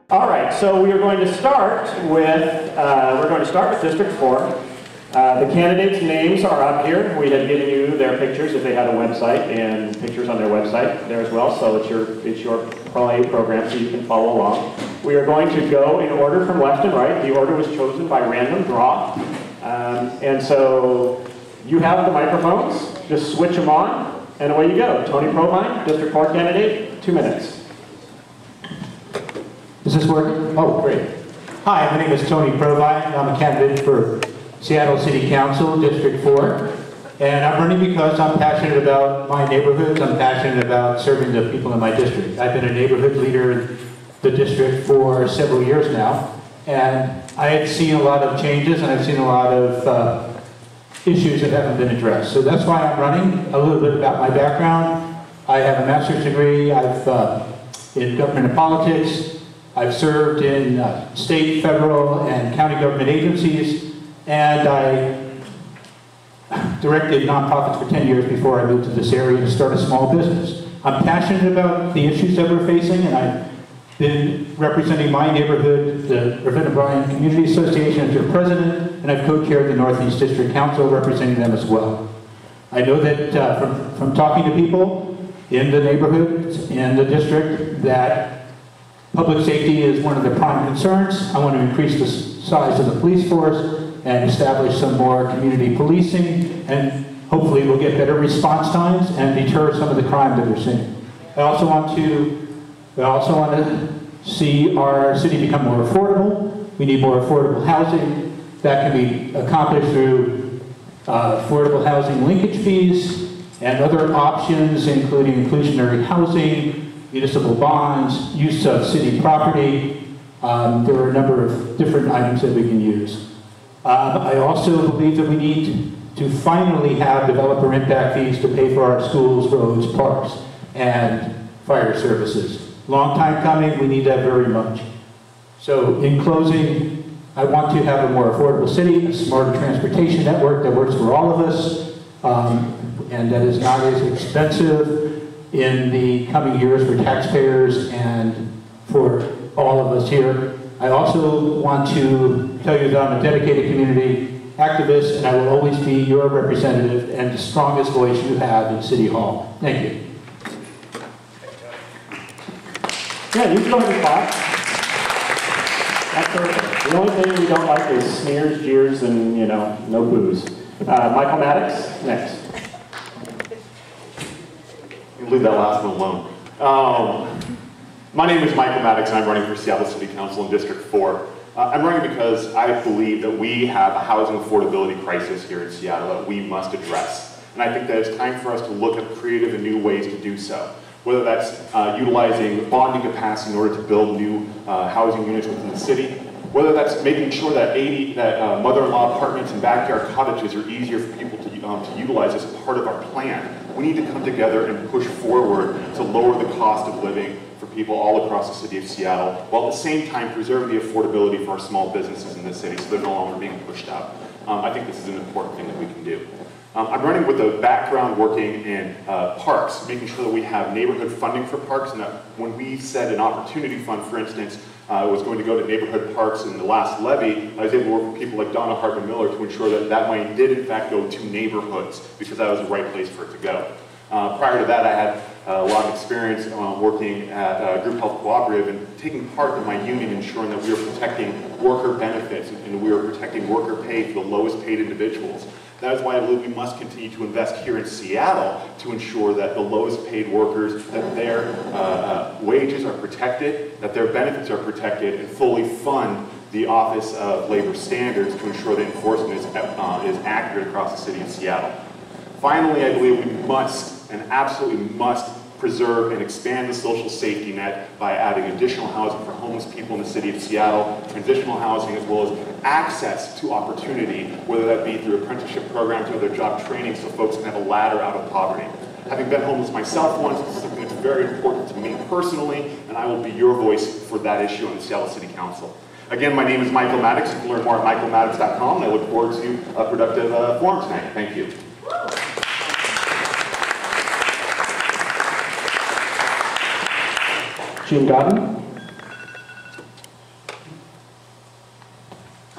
All right, so we are going to start with District 4. The candidates' names are up here. We had given you their pictures if they had a website, and pictures on their website there as well. So it's your program, so you can follow along. We are going to go in order from left and right. The order was chosen by random draw, and so you have the microphones. Just switch them on, and away you go. Tony Provine, District 4 candidate, 2 minutes. Is this working? Oh, great. Hi, my name is Tony Provine. I'm a candidate for Seattle City Council, District 4. And I'm running because I'm passionate about my neighborhoods. I'm passionate about serving the people in my district. I've been a neighborhood leader in the district for several years now. And I have seen a lot of changes, and I've seen a lot of issues that haven't been addressed. So that's why I'm running. A little bit about my background. I have a master's degree. I've in government and politics. I've served in state, federal, and county government agencies, and I directed nonprofits for 10 years before I moved to this area to start a small business. I'm passionate about the issues that we're facing, and I've been representing my neighborhood, the Ravenna Bryan Community Association, as their president, and I've co-chaired the Northeast District Council, representing them as well. I know that from talking to people in the neighborhoods, in the district, that public safety is one of the prime concerns. I want to increase the size of the police force and establish some more community policing, and hopefully we'll get better response times and deter some of the crime that we're seeing. I also want to see our city become more affordable. We need more affordable housing. That can be accomplished through affordable housing linkage fees and other options, including inclusionary housing, municipal bonds, use of city property. There are a number of different items that we can use. I also believe that we need to finally have developer impact fees to pay for our schools, roads, parks, and fire services. Long time coming, we need that very much. So in closing, I want to have a more affordable city, a smarter transportation network that works for all of us, and that is not as expensive in the coming years for taxpayers and for all of us here. I also want to tell you that I'm a dedicated community activist, and I will always be your representative and the strongest voice you have in City Hall. Thank you. Yeah, you can go ahead and clap. That's perfect. The only thing we don't like is sneers, jeers, and, no boos. Michael Maddox, next. Leave that last one alone. My name is Michael Maddox, and I'm running for Seattle City Council in District 4. I'm running because I believe that we have a housing affordability crisis here in Seattle that we must address. And I think that it's time for us to look at creative and new ways to do so. Whether that's utilizing bonding capacity in order to build new housing units within the city, whether that's making sure that mother-in-law apartments and backyard cottages are easier for people to utilize as part of our plan. We need to come together and push forward to lower the cost of living for people all across the city of Seattle, while at the same time preserve the affordability for our small businesses in this city so they're no longer being pushed out. I think this is an important thing that we can do. I'm running with a background working in parks, making sure that we have neighborhood funding for parks, and that when we said an opportunity fund, for instance, was going to go to neighborhood parks in the last levy, I was able to work with people like Donna Hartman Miller to ensure that that money did in fact go to neighborhoods, because that was the right place for it to go. Prior to that, I had a lot of experience working at Group Health Cooperative and taking part in my union, ensuring that we were protecting worker benefits and we were protecting worker pay for the lowest paid individuals. That is why I believe we must continue to invest here in Seattle to ensure that the lowest paid workers, that their wages are protected, that their benefits are protected, and fully fund the Office of Labor Standards to ensure that enforcement is accurate across the city of Seattle. Finally, I believe we must, and absolutely must, preserve and expand the social safety net by adding additional housing for homeless people in the city of Seattle, transitional housing, as well as access to opportunity, whether that be through apprenticeship programs or their job training, so folks can have a ladder out of poverty. Having been homeless myself once, this is something that's very important to me personally, and I will be your voice for that issue on the Seattle City Council. Again, my name is Michael Maddox. You can learn more at michaelmaddox.com, and I look forward to a productive forum tonight. Thank you. Gene Godden.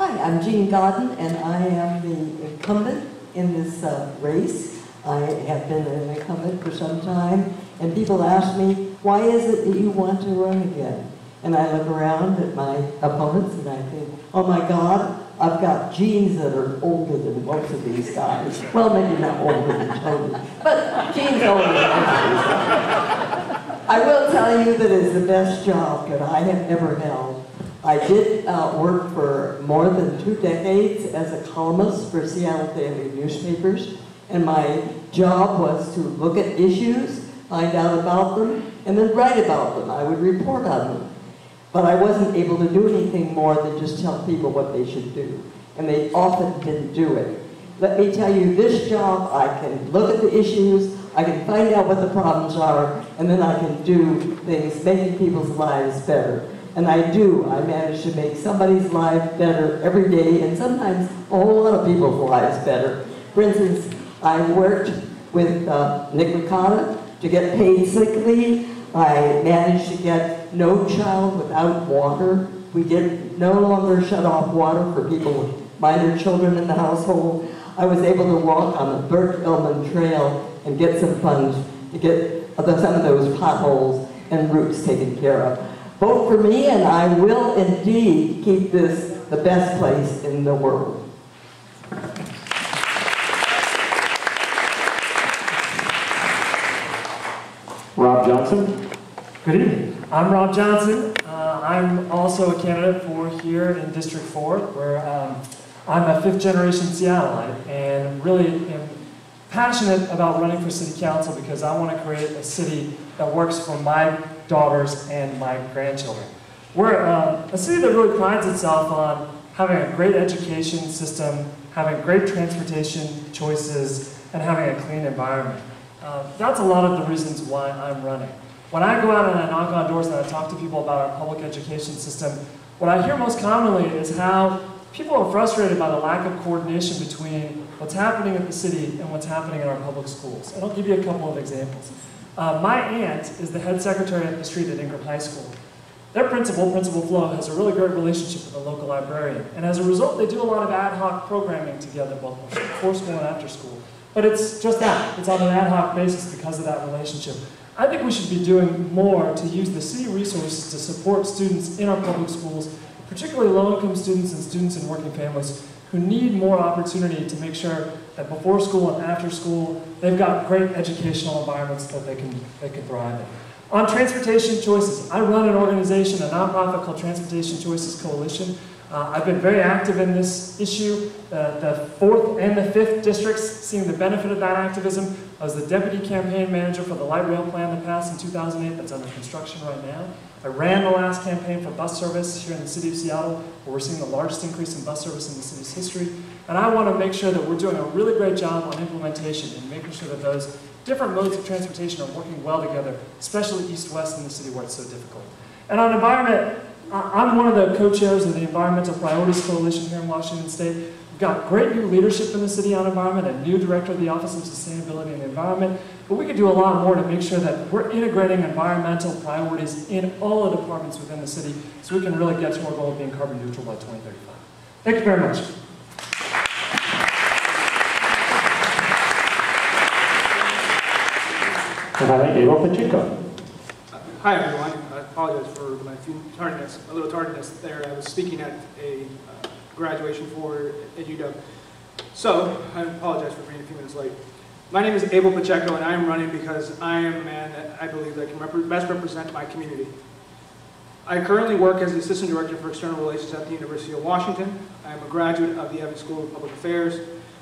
Hi, I'm Jean Godden, and I am the incumbent in this race. I have been an incumbent for some time, and people ask me, why is it that you want to run again? And I look around at my opponents and I think, oh my God, I've got genes that are older than most of these guys. Well, maybe not older than Tony, but genes older than most of these guys. I will tell you that it's the best job that I have ever held. I did work for more than 2 decades as a columnist for Seattle Daily newspapers, and my job was to look at issues, find out about them, and then write about them. I would report on them. But I wasn't able to do anything more than just tell people what they should do, and they often didn't do it. Let me tell you, this job, I can look at the issues, I can find out what the problems are, and then I can do things making people's lives better. And I do. I manage to make somebody's life better every day, and sometimes a whole lot of people's lives better. For instance, I worked with Nick Licata to get paid sick leave. I managed to get No Child Without Water. We did no longer shut off water for people with minor children in the household. I was able to walk on the Burt Elman Trail and get some funds to get some of those potholes and roots taken care of. Vote for me, and I will indeed keep this the best place in the world. Rob Johnson. Good evening. I'm Rob Johnson. I'm also a candidate for here in District 4, where I'm a 5th-generation Seattleite, and really am passionate about running for City Council because I want to create a city that works for my daughters and my grandchildren. We're a city that really prides itself on having a great education system, having great transportation choices, and having a clean environment. That's a lot of the reasons why I'm running. When I go out and I knock on doors and I talk to people about our public education system, what I hear most commonly is how people are frustrated by the lack of coordination between what's happening at the city and what's happening in our public schools. And I'll give you a couple of examples. My aunt is the head secretary at the street at Ingram High School. Their principal, Principal Flo, has a really great relationship with the local librarian. And as a result, they do a lot of ad hoc programming together, both before school and after school. But it's just that. It's on an ad hoc basis because of that relationship. I think we should be doing more to use the city resources to support students in our public schools, particularly low-income students and students in working families who need more opportunity to make sure that before school and after school, they've got great educational environments that they can thrive in. On transportation choices, I run an organization, a nonprofit called Transportation Choices Coalition. I've been very active in this issue. The 4th and the 5th districts seeing the benefit of that activism. I was the deputy campaign manager for the light rail plan that passed in 2008 that's under construction right now. I ran the last campaign for bus service here in the city of Seattle, where we're seeing the largest increase in bus service in the city's history. And I want to make sure that we're doing a really great job on implementation and making sure that those different modes of transportation are working well together, especially east-west in the city where it's so difficult. And on environment, I'm one of the co-chairs of the Environmental Priorities Coalition here in Washington State. We've got great new leadership in the city on environment, a new director of the Office of Sustainability and the Environment, but we could do a lot more to make sure that we're integrating environmental priorities in all the departments within the city so we can really get to our goal of being carbon neutral by 2035. Thank you very much. Hi, Abel Pacheco. Hi everyone. I apologize for my tardiness, a little tardiness there. I was speaking at a graduation for at UW. So, I apologize for being a few minutes late. My name is Abel Pacheco, and I am running because I am a man that I believe that can best represent my community. I currently work as the Assistant Director for External Relations at the University of Washington. I am a graduate of the Evans School of Public Affairs,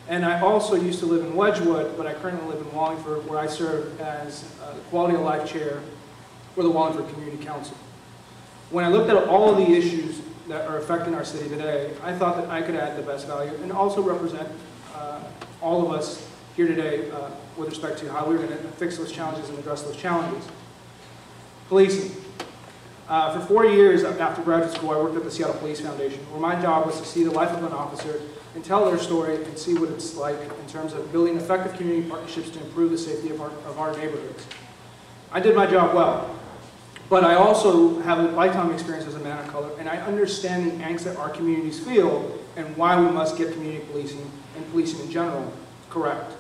and I also used to live in Wedgwood, but I currently live in Wallingford, where I serve as the Quality of Life Chair for the Wallingford Community Council. When I looked at all of the issues that are affecting our city today, I thought that I could add the best value and also represent all of us here today with respect to how we're going to fix those challenges and address those challenges. Policing. For 4 years after graduate school, I worked at the Seattle Police Foundation, where my job was to see the life of an officer and tell their story and see what it's like in terms of building effective community partnerships to improve the safety of our neighborhoods. I did my job well. But I also have a lifetime experience as a man of color, and I understand the angst that our communities feel and why we must get community policing and policing in general correct.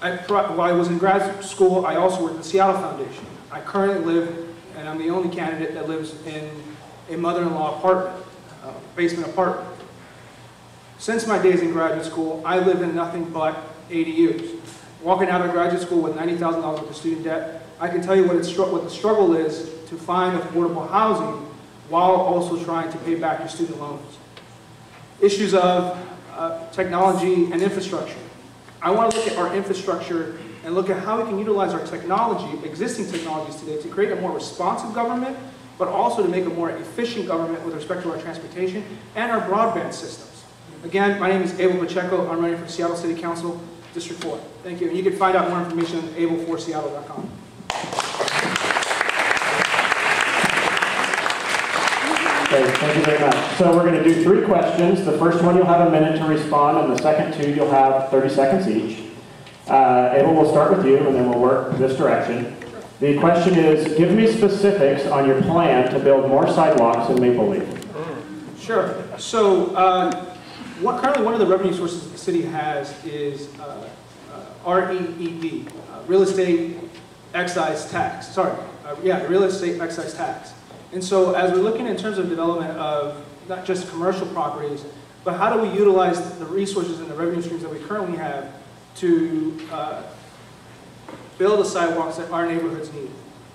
While I was in grad school, I also worked at the Seattle Foundation. I currently live, and I'm the only candidate that lives in a mother-in-law apartment, basement apartment. Since my days in graduate school, I live in nothing but ADUs. Walking out of graduate school with $90,000 worth of student debt, I can tell you what the struggle is to find affordable housing while also trying to pay back your student loans. Issues of technology and infrastructure. I want to look at our infrastructure and look at how we can utilize our technology, existing technologies today, to create a more responsive government, but also to make a more efficient government with respect to our transportation and our broadband systems. Again, my name is Abel Pacheco. I'm running for Seattle City Council, District 4. Thank you. And you can find out more information on abel4seattle.com. Okay, thank you very much. So we're going to do 3 questions. The first one you'll have a minute to respond, and the second 2 you'll have 30 seconds each. Abel, we'll start with you, and then we'll work this direction. The question is, give me specifics on your plan to build more sidewalks in Maple Leaf. Sure. So currently one of the revenue sources the city has is REED, Real Estate Excise Tax. Sorry, Real Estate Excise Tax. And so as we're looking in terms of development of not just commercial properties, but how do we utilize the resources and the revenue streams that we currently have to build the sidewalks that our neighborhoods need.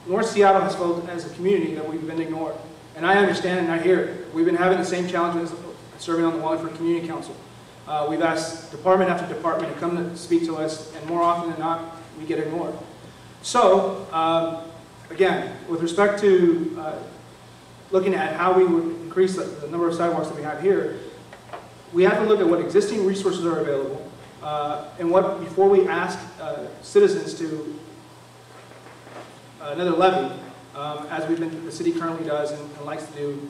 North Seattle has felt as a community that we've been ignored. And I understand and I hear it. We've been having the same challenges serving on the Wallingford Community Council. We've asked department after department to come to speak to us, and more often than not, we get ignored. So, again, with respect to looking at how we would increase the number of sidewalks that we have here, we have to look at what existing resources are available, and what, before we ask citizens to another levy, as the city currently does and likes to do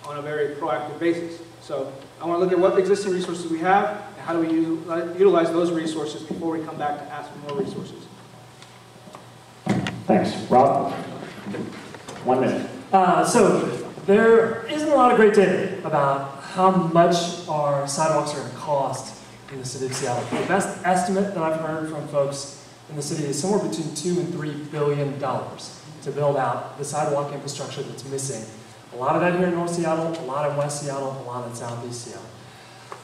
on a very proactive basis. So I want to look at what existing resources we have and how do we utilize those resources before we come back to ask for more resources. Thanks. Rob? 1 minute. So there isn't a lot of great data about how much our sidewalks are going to cost in the city of Seattle. The best estimate that I've heard from folks in the city is somewhere between $2 and $3 billion to build out the sidewalk infrastructure that's missing. A lot of that here in North Seattle, a lot in West Seattle, a lot in Southeast Seattle.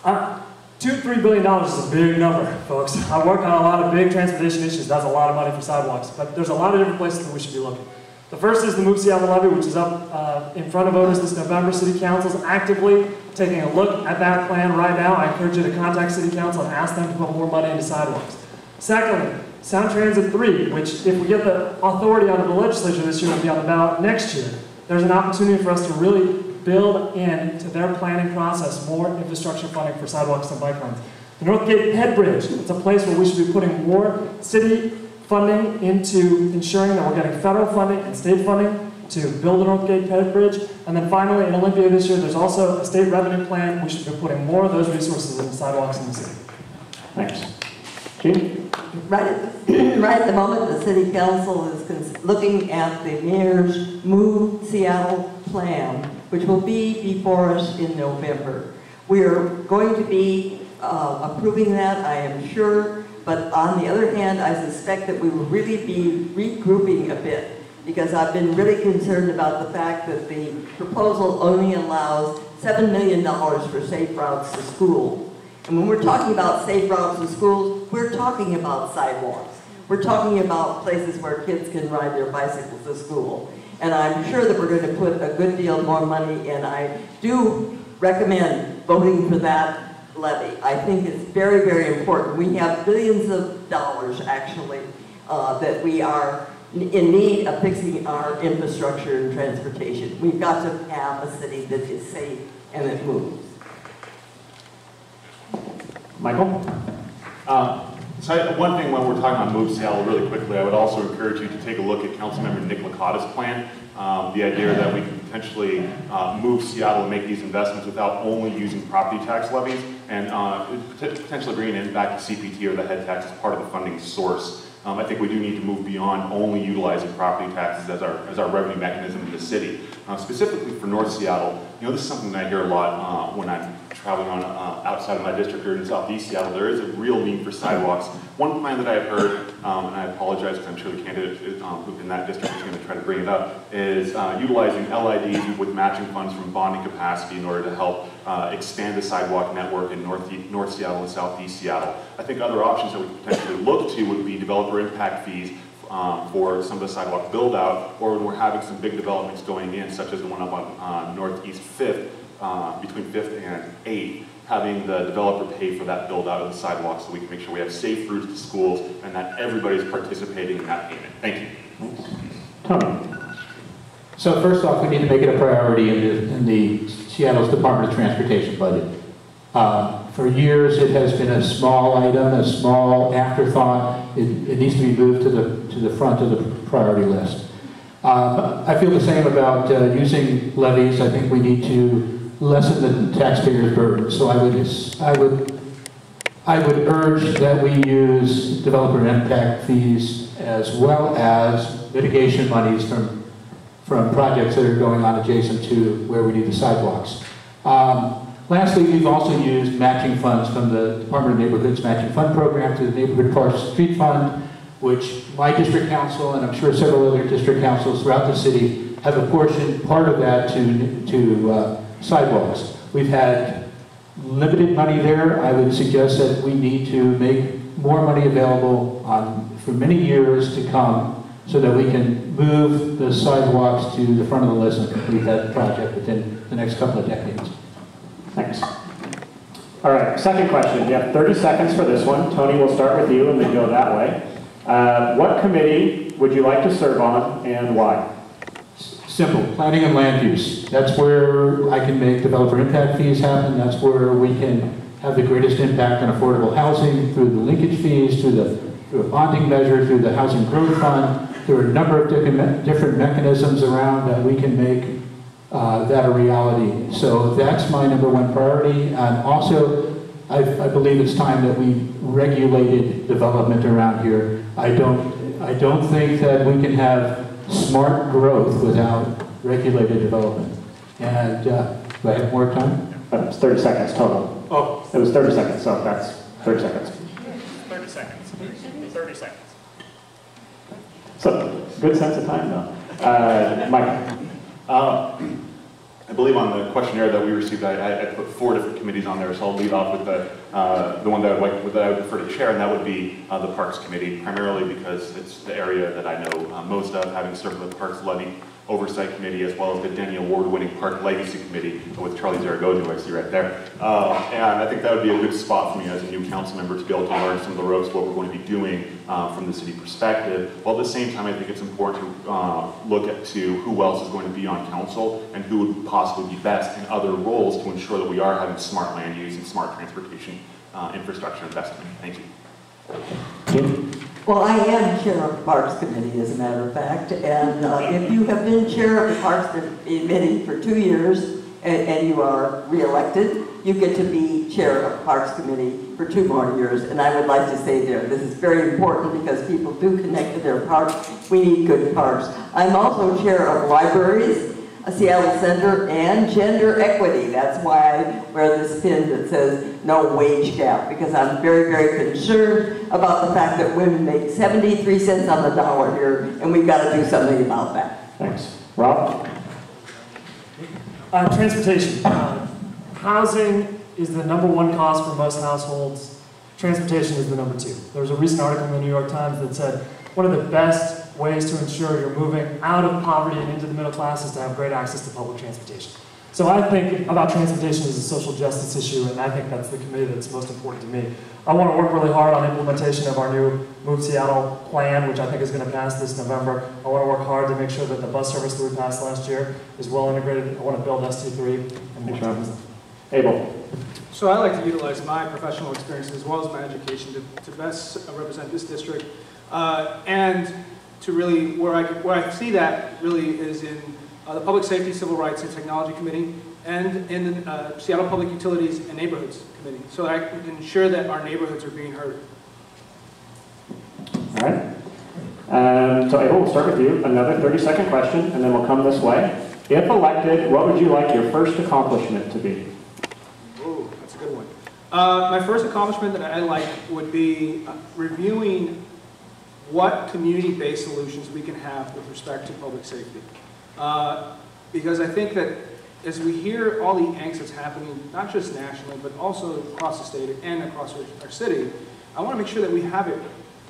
$2 to $3 billion is a big number, folks. I work on a lot of big transportation issues. That's a lot of money for sidewalks, but there's a lot of different places that we should be looking. The first is the Move Seattle Levy, which is up in front of voters this November. City Council's actively taking a look at that plan right now. I encourage you to contact City Council and ask them to put more money into sidewalks. Secondly, Sound Transit 3, which if we get the authority out of the legislature this year, will be on the ballot next year. There's an opportunity for us to really build into their planning process more infrastructure funding for sidewalks and bike lanes. The Northgate Ped Bridge, it's a place where we should be putting more city funding into ensuring that we're getting federal funding and state funding to build the Northgate Ped Bridge. And then finally, in Olympia this year, there's also a state revenue plan. We should be putting more of those resources into sidewalks in the city. Thanks. Gene? Right at the moment, the City Council is looking at the mayor's Move Seattle plan, which will be before us in November. We're going to be approving that, I am sure, but on the other hand, I suspect that we will really be regrouping a bit, because I've been really concerned about the fact that the proposal only allows $7 million for safe routes to school. And when we're talking about safe routes to schools, we're talking about sidewalks. We're talking about places where kids can ride their bicycles to school. And I'm sure that we're going to put a good deal more money, and I do recommend voting for that levy. I think it's very, very important. We have billions of dollars, actually, that we are in need of fixing our infrastructure and transportation. We've got to have a city that is safe and that moves. Michael? So one thing when we're talking about Move Seattle really quickly, I would also encourage you to take a look at Councilmember Nick Licata's plan. The idea that we can potentially move Seattle and make these investments without only using property tax levies and potentially bringing it back to CPT or the head tax as part of the funding source. I think we do need to move beyond only utilizing property taxes as our revenue mechanism in the city. Specifically for North Seattle, this is something that I hear a lot when I'm traveling on outside of my district or in Southeast Seattle. There is a real need for sidewalks. One plan that I've heard, and I apologize because I'm sure the candidate who's in that district is going to try to bring it up, is utilizing LIDs with matching funds from bonding capacity in order to help expand the sidewalk network in North Seattle and Southeast Seattle. I think other options that we could potentially look to would be developer impact fees for some of the sidewalk build out, or when we're having some big developments going in, such as the one up on Northeast 5th, between 5th and 8th, having the developer pay for that build out of the sidewalk so we can make sure we have safe routes to schools and that everybody's participating in that payment. Thank you. Tony. So first off, we need to make it a priority in the Seattle's Department of Transportation budget. For years, it has been a small item, a small afterthought. It needs to be moved to the front of the priority list. I feel the same about using levies. I think we need to lessen the taxpayer's burden. So I would urge that we use developer impact fees as well as mitigation monies from projects that are going on adjacent to where we need the sidewalks. Lastly, we've also used matching funds from the Department of Neighborhood's Matching Fund Program to the Neighborhood Parks Street Fund, which my district council, and I'm sure several other district councils throughout the city, have apportioned part of that to sidewalks. We've had limited money there. I would suggest that we need to make more money available for many years to come so that we can move the sidewalks to the front of the list and complete that project within the next couple of decades. Thanks. All right, second question. You have 30 seconds for this one. Tony, we'll start with you and then go that way. What committee would you like to serve on and why? Simple, planning and land use. That's where I can make developer impact fees happen. That's where we can have the greatest impact on affordable housing through the linkage fees, through a bonding measure, through the housing growth fund. There are a number of different mechanisms around that we can make that a reality. So that's my #1 priority. And also, I believe it's time that we regulated development around here. I don't think that we can have smart growth without regulated development. And do I have more time? It's 30 seconds total. Oh. It was 30 seconds, so that's 30 seconds. 30 seconds. 30 seconds. So, good sense of time though. Mike. I believe on the questionnaire that we received, I put 4 different committees on there, so I'll lead off with the one that I would prefer to chair, and that would be the Parks Committee, primarily because it's the area that I know most of, having served on the Parks Levy Oversight Committee, as well as the Denny Award-winning Park Legacy Committee with Charlie Zaragoza, who I see right there. And I think that would be a good spot for me as a new council member to be able to learn some of the ropes, what we're going to be doing from the city perspective. While at the same time, I think it's important to look at who else is going to be on council and who would possibly be best in other roles to ensure that we are having smart land use and smart transportation infrastructure investment. Thank you. Well, I am chair of the Parks Committee, as a matter of fact, and if you have been chair of the Parks Committee for 2 years and you are re-elected, you get to be chair of the Parks Committee for 2 more years, and I would like to say this is very important because people do connect to their parks. We need good parks. I'm also chair of libraries, a Seattle Center, and gender equity. That's why I wear this pin that says no wage gap, because I'm very, very concerned about the fact that women make 73 cents on the dollar here, and we've got to do something about that. Thanks. Rob? Transportation. Housing is the #1 cost for most households. Transportation is the #2. There was a recent article in the New York Times that said one of the best ways to ensure you're moving out of poverty and into the middle class is to have great access to public transportation. So I think about transportation as a social justice issue, and I think that's the committee that's most important to me. I want to work really hard on implementation of our new Move Seattle plan, which I think is going to pass this November. I want to work hard to make sure that the bus service that we passed last year is well integrated. I want to build ST3 and more things. Abel. So I like to utilize my professional experience as well as my education to best represent this district, and to really, where I see that really is in the Public Safety, Civil Rights, and Technology Committee, and in the Seattle Public Utilities and Neighborhoods Committee, so that I can ensure that our neighborhoods are being heard. All right. So Abel, we'll start with you. Another 30-second question, and then we'll come this way. If elected, what would you like your first accomplishment to be? Ooh, that's a good one. My first accomplishment that I like would be reviewing what community-based solutions we can have with respect to public safety. Because I think that as we hear all the angst that's happening, not just nationally, but also across the state and across our city, I want to make sure that we have it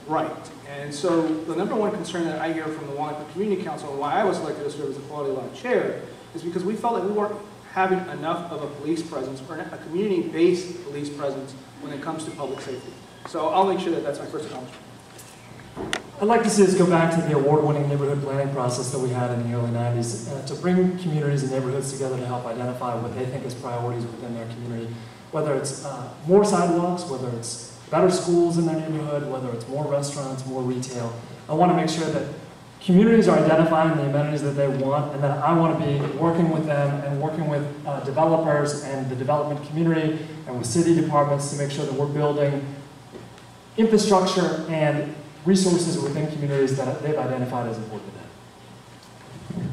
right. And so the number one concern that I hear from the Wallingford Community Council and why I was elected to serve as the Quality Law Chair is because we felt that we weren't having enough of a police presence or a community-based police presence when it comes to public safety. So I'll make sure that that's my first accomplishment. I'd like to see us go back to the award-winning neighborhood planning process that we had in the early 90s to bring communities and neighborhoods together to help identify what they think is priorities within their community, whether it's more sidewalks, whether it's better schools in their neighborhood, whether it's more restaurants, more retail. I want to make sure that communities are identifying the amenities that they want, and then I want to be working with them and working with developers and the development community and with city departments to make sure that we're building infrastructure and resources within communities that they've identified as important to them.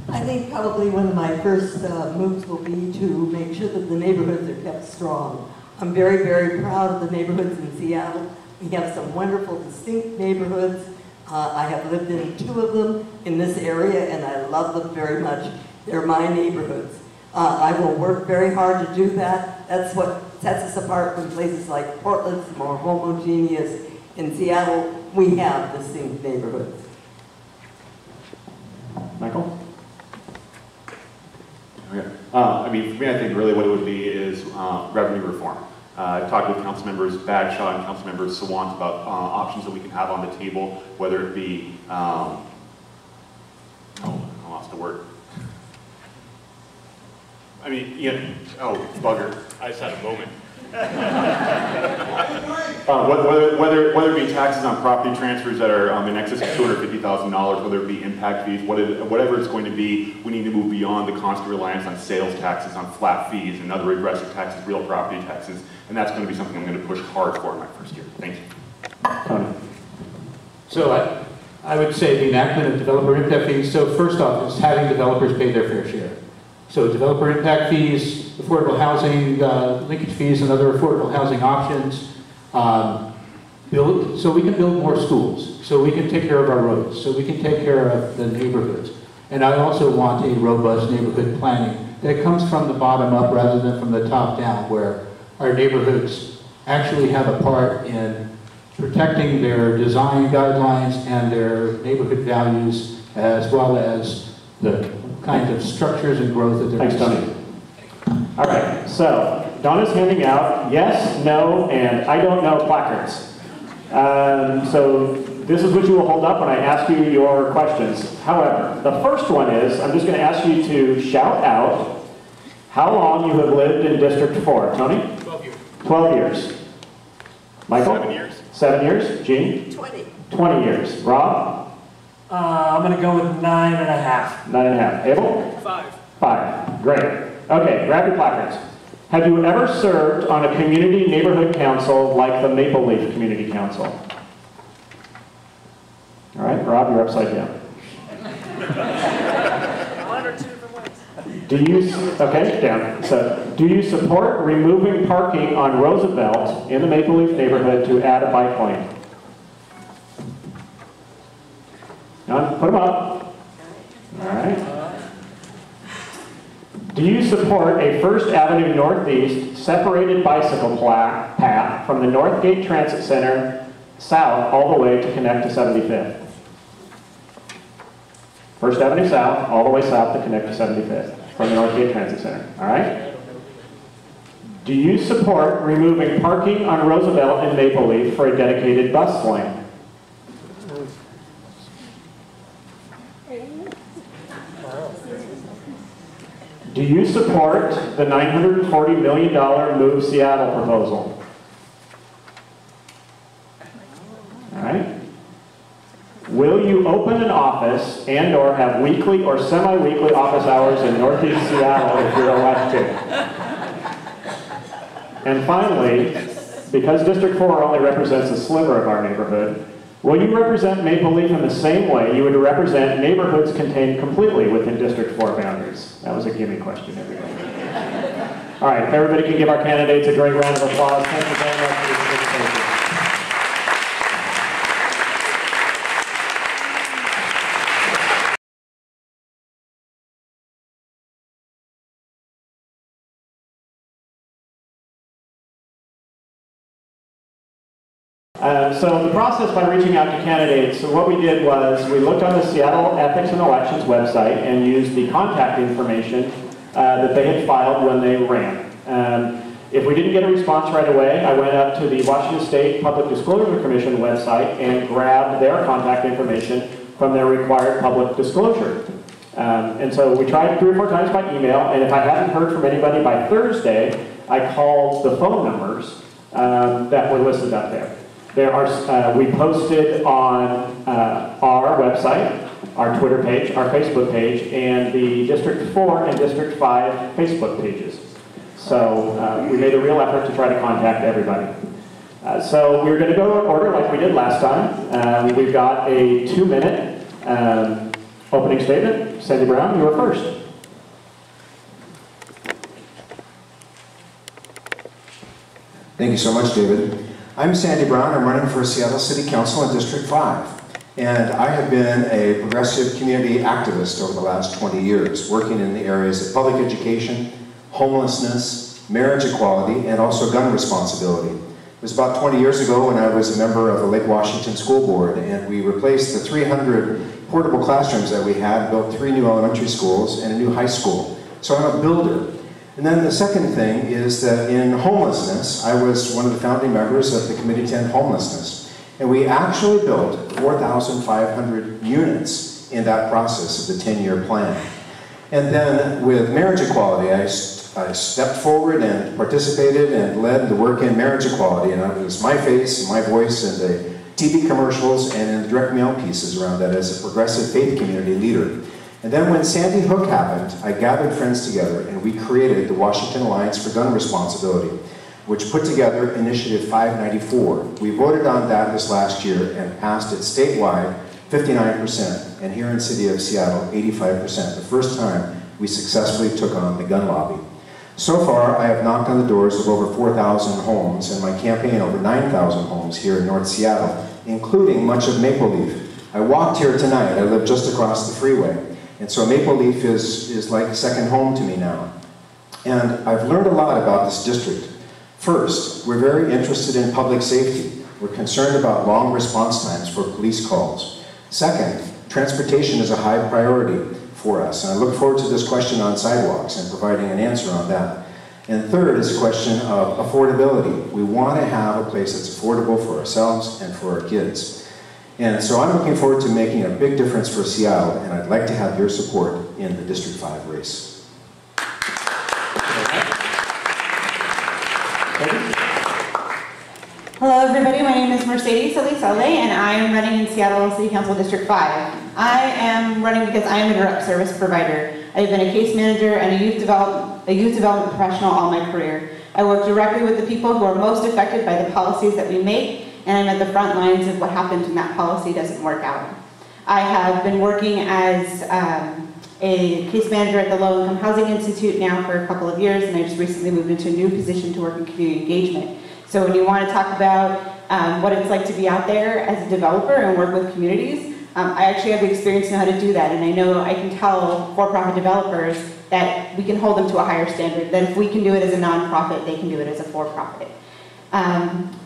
I think probably one of my first moves will be to make sure that the neighborhoods are kept strong. I'm very, very proud of the neighborhoods in Seattle. We have some wonderful, distinct neighborhoods. I have lived in 2 of them in this area, and I love them very much. They're my neighborhoods. I will work very hard to do that. That's what sets us apart from places like Portland, more homogeneous. In Seattle, we have distinct neighborhoods. Michael? Okay. I mean, for me, I think really what it would be is revenue reform. I've talked with council members Bagshaw and council members Sawant about options that we can have on the table, whether it be, oh, I lost the word. I mean, yeah, oh, bugger. I just had a moment. Whether it be taxes on property transfers that are in excess of $250,000, whether it be impact fees, whatever it's going to be, we need to move beyond the constant reliance on sales taxes, on flat fees, and other regressive taxes, real property taxes, and that's going to be something I'm going to push hard for in my first year. Thank you. Tony? So I would say the enactment of developer impact fees, so first off, is having developers pay their fair share. So developer impact fees, affordable housing, linkage fees, and other affordable housing options. So we can build more schools, so we can take care of our roads, so we can take care of the neighborhoods. And I also want a robust neighborhood planning that comes from the bottom up rather than from the top down, where our neighborhoods actually have a part in protecting their design guidelines and their neighborhood values, as well as the kinds of structures and growth that they're Thanks, Tony. All right, so Donna's handing out yes, no, and I don't know placards. So this is what you will hold up when I ask you your questions. However, the first one is, I'm just going to ask you to shout out how long you have lived in District 4. Tony? 12 years. 12 years. Michael? 7 years. 7 years. Jean? 20. 20 years. Rob? I'm going to go with 9.5. 9.5. Abel? 5. 5. Great. Okay, grab your placards. Have you ever served on a community neighborhood council like the Maple Leaf Community Council? All right, Rob, you're upside down. One or two different ways. Do you, okay, down. So, do you support removing parking on Roosevelt in the Maple Leaf neighborhood to add a bike lane? None? Put them up. All right. Do you support a First Avenue Northeast separated bicycle path from the Northgate Transit Center south all the way to connect to 75th? First Avenue south, all the way south to connect to 75th from the Northgate Transit Center, all right? Do you support removing parking on Roosevelt and Maple Leaf for a dedicated bus lane? Do you support the $940 million Move Seattle proposal? All right. Will you open an office and/or have weekly or semi-weekly office hours in Northeast Seattle if you're elected? And finally, because District 4 only represents a sliver of our neighborhood, Will you represent Maple Leaf in the same way you would represent neighborhoods contained completely within District 4 boundaries? That was a gimme question, everybody. All right, if everybody can give our candidates a great round of applause. Thank you very much for your participation. So the process by reaching out to candidates, so what we did was we looked on the Seattle Ethics and Elections website and used the contact information that they had filed when they ran. If we didn't get a response right away, I went up to the Washington State Public Disclosure Commission website and grabbed their contact information from their required public disclosure. And so we tried 3 or 4 times by email, and if I hadn't heard from anybody by Thursday, I called the phone numbers that were listed up there. There are, we posted on our website, our Twitter page, our Facebook page, and the District 4 and District 5 Facebook pages. So we made a real effort to try to contact everybody. So we're going to go in order like we did last time. We've got a 2-minute opening statement. Sandy Brown, you are first. Thank you so much, David. I'm Sandy Brown. I'm running for Seattle City Council in District 5. And I have been a progressive community activist over the last 20 years, working in the areas of public education, homelessness, marriage equality, and also gun responsibility. It was about 20 years ago when I was a member of the Lake Washington School Board, and we replaced the 300 portable classrooms that we had, built 3 new elementary schools and a new high school. So I'm a builder. And then the second thing is that in homelessness, I was one of the founding members of the Committee to End Homelessness. And we actually built 4,500 units in that process of the 10-year plan. And then with marriage equality, I stepped forward and participated and led the work in marriage equality. And it was my face and my voice in the TV commercials and in the direct mail pieces around that as a progressive faith community leader. And then when Sandy Hook happened, I gathered friends together and we created the Washington Alliance for Gun Responsibility, which put together Initiative 594. We voted on that this last year and passed it statewide 59%, and here in the city of Seattle, 85%, the first time we successfully took on the gun lobby. So far, I have knocked on the doors of over 4,000 homes, and my campaign over 9,000 homes here in North Seattle, including much of Maple Leaf. I walked here tonight. I live just across the freeway. And so Maple Leaf is like second home to me now. And I've learned a lot about this district. First, we're very interested in public safety. We're concerned about long response times for police calls. Second, transportation is a high priority for us. And I look forward to this question on sidewalks and providing an answer on that. And third is a question of affordability. We want to have a place that's affordable for ourselves and for our kids. And so I'm looking forward to making a big difference for Seattle, and I'd like to have your support in the District 5 race. Hello everybody, my name is Mercedes Elizalde and I am running in Seattle City Council District 5. I am running because I am a direct service provider. I've been a case manager and a youth development professional all my career. I work directly with the people who are most affected by the policies that we make, and I'm at the front lines of what happens when that policy doesn't work out. I have been working as a case manager at the Low Income Housing Institute now for a couple of years, and I just recently moved into a new position to work in community engagement. So when you want to talk about what it's like to be out there as a developer and work with communities, I actually have the experience to know how to do that, and I know I can tell for-profit developers that we can hold them to a higher standard, that if we can do it as a nonprofit, they can do it as a for-profit.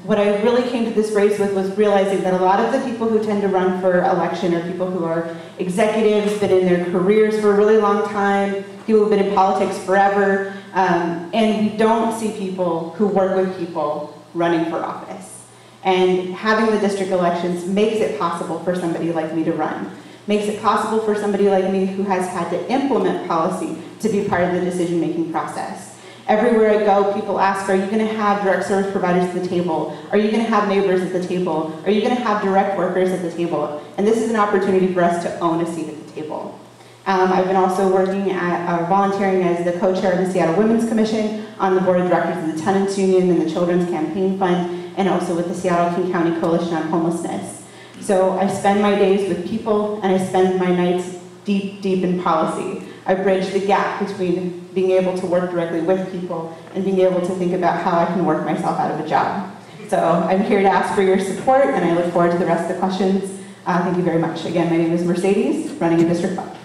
What I really came to this race with was realizing that a lot of the people who tend to run for election are people who are executives, been in their careers for a really long time, people who've been in politics forever, and we don't see people who work with people running for office. And having the district elections makes it possible for somebody like me to run. Makes it possible for somebody like me who has had to implement policy to be part of the decision-making process. Everywhere I go, people ask, are you going to have direct service providers at the table? Are you going to have neighbors at the table? Are you going to have direct workers at the table? And this is an opportunity for us to own a seat at the table. I've been also working at, volunteering as the co-chair of the Seattle Women's Commission, on the board of directors of the Tenants Union and the Children's Campaign Fund, and also with the Seattle King County Coalition on Homelessness. So I spend my days with people, and I spend my nights deep, deep in policy. I bridge the gap between being able to work directly with people and being able to think about how I can work myself out of a job. So I'm here to ask for your support, and I look forward to the rest of the questions. Thank you very much. Again, my name is Mercedes, running in District 5.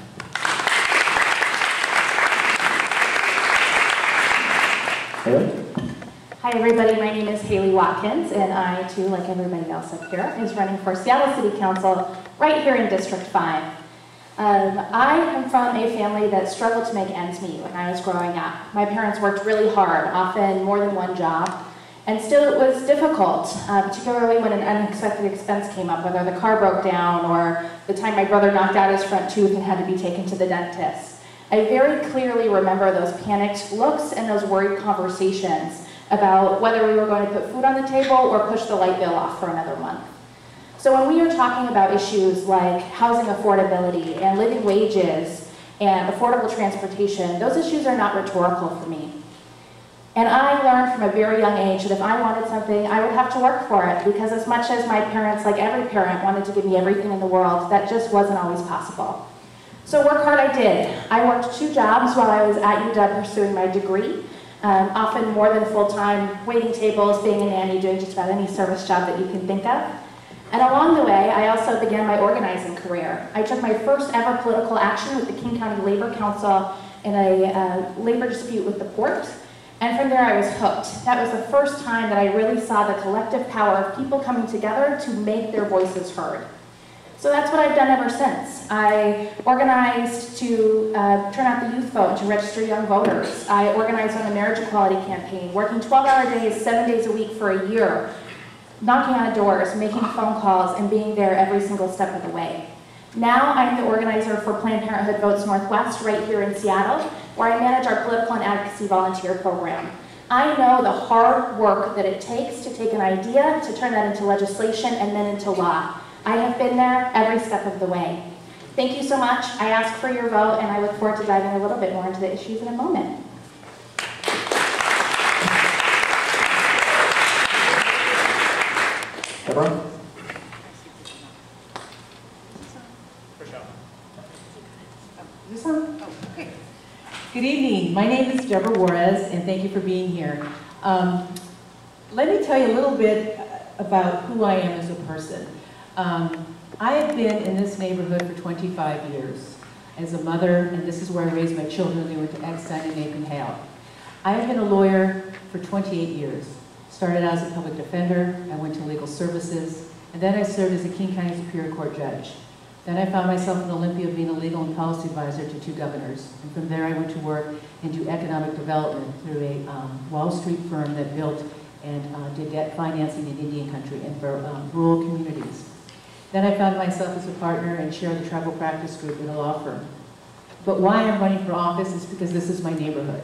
Hi everybody, my name is Haley Watkins, and I too, like everybody else up here, is running for Seattle City Council right here in District 5. I am from a family that struggled to make ends meet when I was growing up. My parents worked really hard, often more than one job, and still it was difficult, particularly when an unexpected expense came up, whether the car broke down or the time my brother knocked out his front tooth and had to be taken to the dentist. I very clearly remember those panicked looks and those worried conversations about whether we were going to put food on the table or push the light bill off for another month. So when we are talking about issues like housing affordability and living wages and affordable transportation, those issues are not rhetorical for me. And I learned from a very young age that if I wanted something, I would have to work for it, because as much as my parents, like every parent, wanted to give me everything in the world, that just wasn't always possible. So work hard I did. I worked 2 jobs while I was at UW pursuing my degree, often more than full-time, waiting tables, being a nanny, doing just about any service job that you can think of. And along the way, I also began my organizing career. I took my first ever political action with the King County Labor Council in a labor dispute with the port. And from there I was hooked. That was the first time that I really saw the collective power of people coming together to make their voices heard. So that's what I've done ever since. I organized to turn out the youth vote, to register young voters. I organized on the marriage equality campaign, working 12-hour days, 7 days a week for a year, knocking on doors, making phone calls, and being there every single step of the way. Now I'm the organizer for Planned Parenthood Votes Northwest right here in Seattle, where I manage our political and advocacy volunteer program. I know the hard work that it takes to take an idea, to turn that into legislation, and then into law. I have been there every step of the way. Thank you so much. I ask for your vote, and I look forward to diving a little bit more into the issues in a moment. Deborah? Good evening. My name is Deborah Juarez, and thank you for being here. Let me tell you a little bit about who I am as a person. I have been in this neighborhood for 25 years as a mother, and this is where I raised my children. They went to Eggstein and Nathan Hale. I have been a lawyer for 28 years. Started out as a public defender, I went to legal services, and then I served as a King County Superior Court judge. Then I found myself in Olympia being a legal and policy advisor to 2 governors. And from there I went to work and do economic development through a Wall Street firm that built and did debt financing in Indian country and for rural communities. Then I found myself as a partner and chair of the tribal practice group in a law firm. But why I'm running for office is because this is my neighborhood.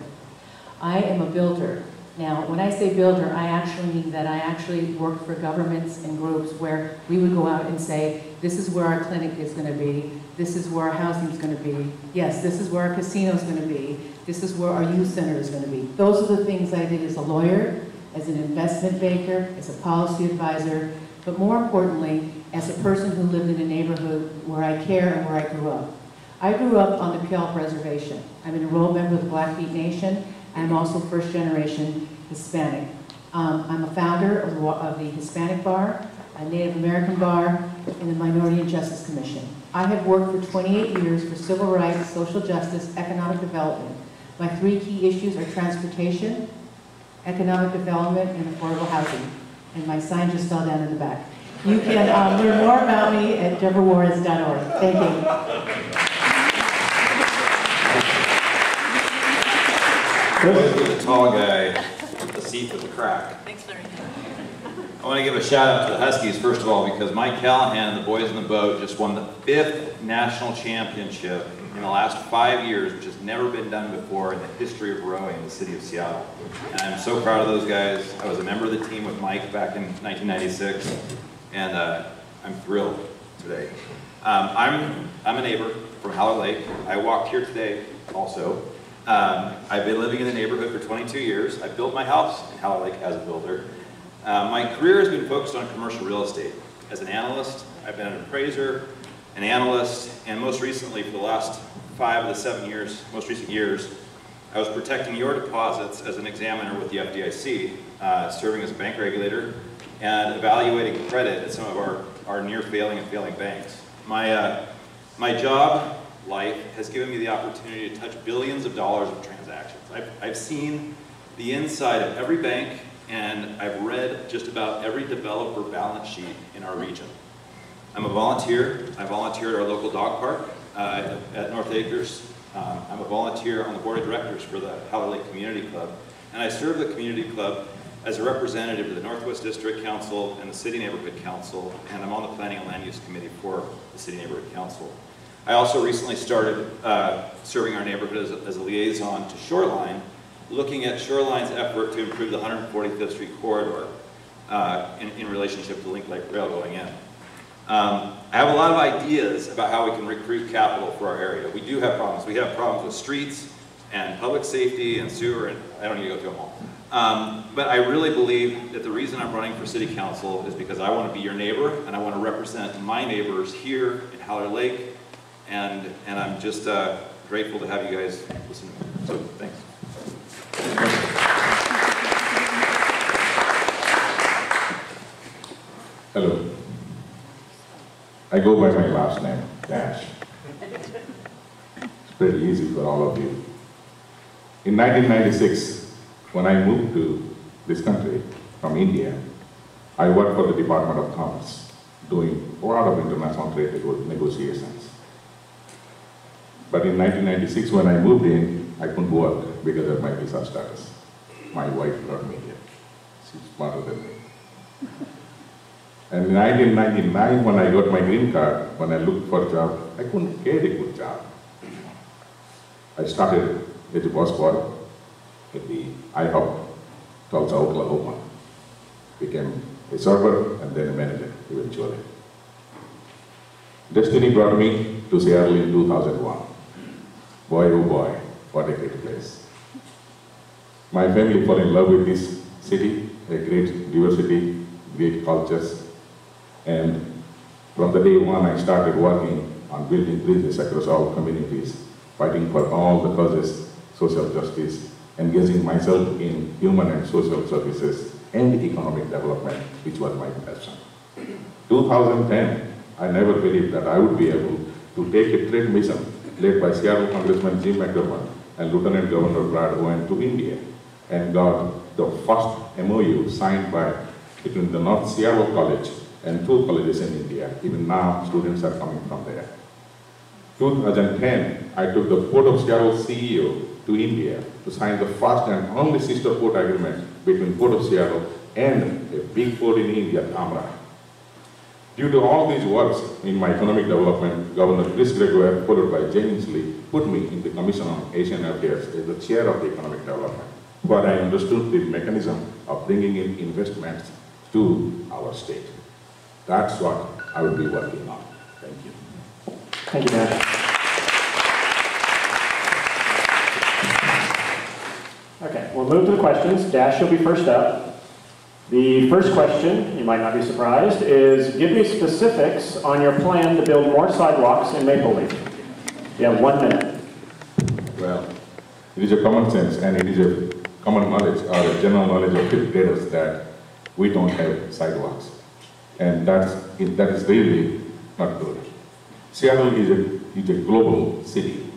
I am a builder. Now, when I say builder, I actually mean that I actually work for governments and groups where we would go out and say, this is where our clinic is going to be, this is where our housing is going to be, yes, this is where our casino is going to be, this is where our youth center is going to be. Those are the things I did as a lawyer, as an investment banker, as a policy advisor, but more importantly, as a person who lived in a neighborhood where I care and where I grew up. I grew up on the Puyallup Reservation. I'm an enrolled member of the Blackfeet Nation. I'm also first generation Hispanic. I'm a founder of the Hispanic Bar, a Native American bar, and the Minority and Justice Commission. I have worked for 28 years for civil rights, social justice, economic development. My 3 key issues are transportation, economic development, and affordable housing. And my sign just fell down in the back. You can learn more about me at deborahjuarez.org. Thank you. The tall guy with the seat with the crack. Thanks, Larry. I want to give a shout out to the Huskies, first of all, because Mike Callahan and the boys in the boat just won the 5th national championship in the last 5 years, which has never been done before in the history of rowing in the city of Seattle. And I'm so proud of those guys. I was a member of the team with Mike back in 1996, and I'm thrilled today. I'm a neighbor from Howler Lake. I walked here today also. I've been living in the neighborhood for 22 years. I built my house in Howler Lake as a builder. My career has been focused on commercial real estate. As an analyst, I've been an appraiser, an analyst, and most recently, for the last 5 of the 7 years, most recent years, I was protecting your deposits as an examiner with the FDIC, serving as a bank regulator, and evaluating credit at some of our near failing and failing banks. My job life has given me the opportunity to touch billions of dollars of transactions. I've seen the inside of every bank, and I've read just about every developer balance sheet in our region. I'm a volunteer. I volunteer at our local dog park at North Acres. I'm a volunteer on the board of directors for the Howler Lake Community Club, and I serve the community club as a representative to the Northwest District Council and the City Neighborhood Council, and I'm on the Planning and Land Use Committee for the City Neighborhood Council. I also recently started serving our neighborhood as a liaison to Shoreline, looking at Shoreline's effort to improve the 145th Street corridor in relationship to Link Lake Rail going in. I have a lot of ideas about how we can recruit capital for our area. We do have problems. We have problems with streets and public safety and sewer, and I don't need to go through them all. But I really believe that the reason I'm running for city council is because I want to be your neighbor, and I want to represent my neighbors here in Howler Lake, and I'm just grateful to have you guys listen to me. So, thanks. Hello. I go by my last name, Dash. It's pretty easy for all of you. In 1996, when I moved to this country from India, I worked for the Department of Commerce, doing a lot of international trade negotiations. But in 1996, when I moved in, I couldn't work because of my visa status. My wife brought me here. She's smarter than me. And in 1999, when I got my green card, when I looked for a job, I couldn't get a good job. I started as a busboy at the IHOP, Tulsa, Oklahoma. Became a server and then a manager eventually. Destiny brought me to Seattle in 2001. Boy, oh boy, what a great place. My family fell in love with this city, a great diversity, great cultures. And from the day one, I started working on building bridges across all communities, fighting for all the causes, social justice, engaging myself in human and social services and economic development, which was my passion. 2010, I never believed that I would be able to take a trade mission led by Seattle Congressman Jim McGovern and Lieutenant Governor Brad Owen to India, and got the first MOU signed between the North Seattle College and 2 colleges in India. Even now, students are coming from there. 2010, I took the Port of Seattle CEO to India to sign the first and only sister port agreement between Port of Seattle and a big port in India, Dhamra. Due to all these works in my economic development, Governor Chris Gregoire, followed by James Lee, put me in the Commission on Asian Affairs as the chair of the economic development, where I understood the mechanism of bringing in investments to our state. That's what I will be working on. Thank you. Thank you, Dash. Okay, we'll move to the questions. Dash, you'll be first up. The first question, you might not be surprised, is give me specifics on your plan to build more sidewalks in Maple Leaf. You have 1 minute. Well, it is a common sense and it is a common knowledge or a general knowledge of fifth graders that we don't have sidewalks. And that is really not good. Seattle is a global city,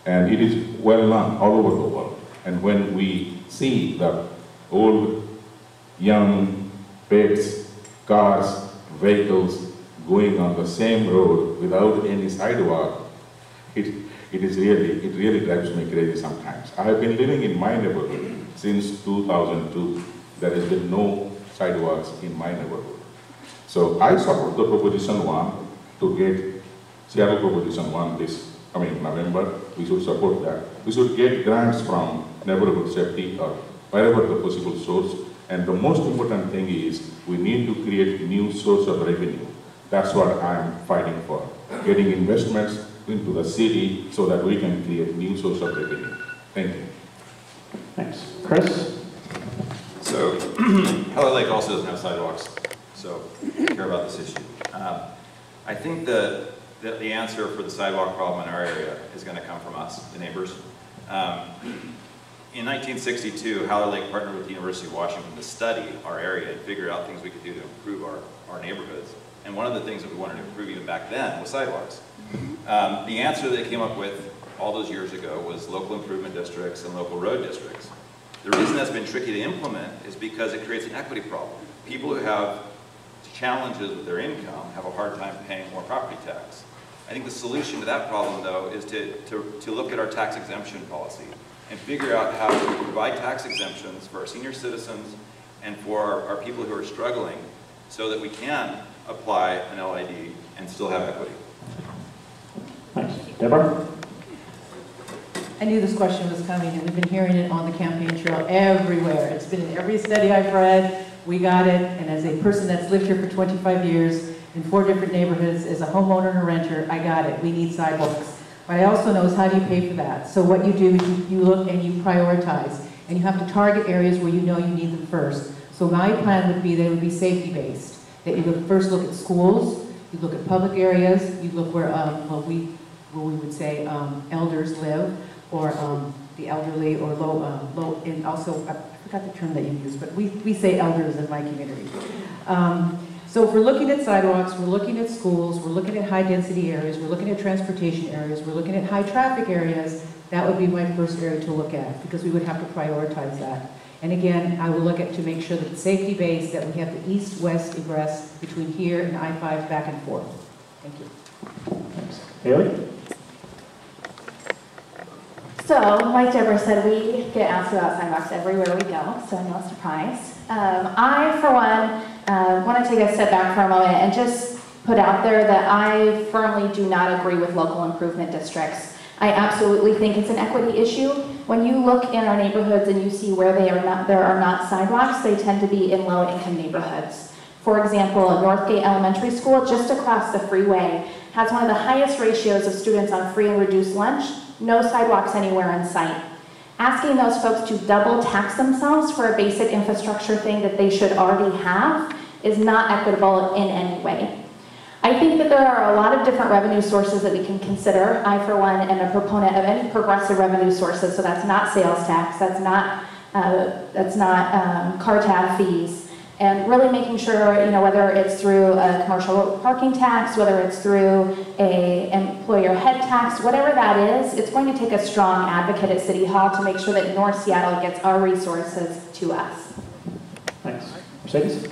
and it is well known all over the world. And when we see the old, young, pets, cars, vehicles going on the same road without any sidewalk, it really drives me crazy sometimes. I have been living in my neighborhood since 2002. There has been no sidewalks in my neighborhood. So I support the Proposition 1 to get Seattle Proposition 1 this coming November. We should support that. We should get grants from neighborhood safety or wherever the possible source. And the most important thing is we need to create a new source of revenue. That's what I'm fighting for. Getting investments into the city so that we can create new source of revenue. Thank you. Thanks. Chris? So, Howler Lake also doesn't have sidewalks, so I care about this issue. I think the answer for the sidewalk problem in our area is going to come from us, the neighbors. In 1962, Howler Lake partnered with the University of Washington to study our area and figure out things we could do to improve our neighborhoods. And one of the things that we wanted to improve even back then was sidewalks. The answer they came up with all those years ago was local improvement districts and local road districts. The reason that's been tricky to implement is because it creates an equity problem. People who have challenges with their income have a hard time paying more property tax. I think the solution to that problem, though, is to look at our tax exemption policy and figure out how to provide tax exemptions for our senior citizens and for our people who are struggling so that we can apply an LID and still have equity. Thanks. Deborah? I knew this question was coming, and we've been hearing it on the campaign trail everywhere. It's been in every study I've read. We got it, and as a person that's lived here for 25 years in 4 different neighborhoods, as a homeowner and a renter, I got it. We need sidewalks. What I also know is how do you pay for that? So what you do is you look and you prioritize, and you have to target areas where you know you need them first. So my plan would be that it would be safety-based, that you would first look at schools, you look at public areas, you look where we would say elders live, or the elderly, or low, and also, I forgot the term that you use, but we say elders in my community. So if we're looking at sidewalks, we're looking at schools, we're looking at high-density areas, we're looking at transportation areas, we're looking at high-traffic areas, that would be my first area to look at, because we would have to prioritize that. And again, I will look at to make sure that it's safety-based, that we have the east-west egress between here and I-5 back and forth. Thank you. Thanks. Haley? So, like Deborah said, we get asked about sidewalks everywhere we go, so no surprise. I, for one, want to take a step back for a moment and just put out there that I firmly do not agree with local improvement districts. I absolutely think it's an equity issue. When you look in our neighborhoods and you see where there are not sidewalks, they tend to be in low-income neighborhoods. For example, Northgate Elementary School, just across the freeway, has one of the highest ratios of students on free and reduced lunch, no sidewalks anywhere in sight. Asking those folks to double tax themselves for a basic infrastructure thing that they should already have is not equitable in any way. I think that there are a lot of different revenue sources that we can consider. I, for one, am a proponent of any progressive revenue sources, so that's not sales tax, that's not car tab fees, and really making sure, whether it's through a commercial parking tax, whether it's through a employer head tax, whatever that is, it's going to take a strong advocate at City Hall to make sure that North Seattle gets our resources to us. Thanks. Mercedes?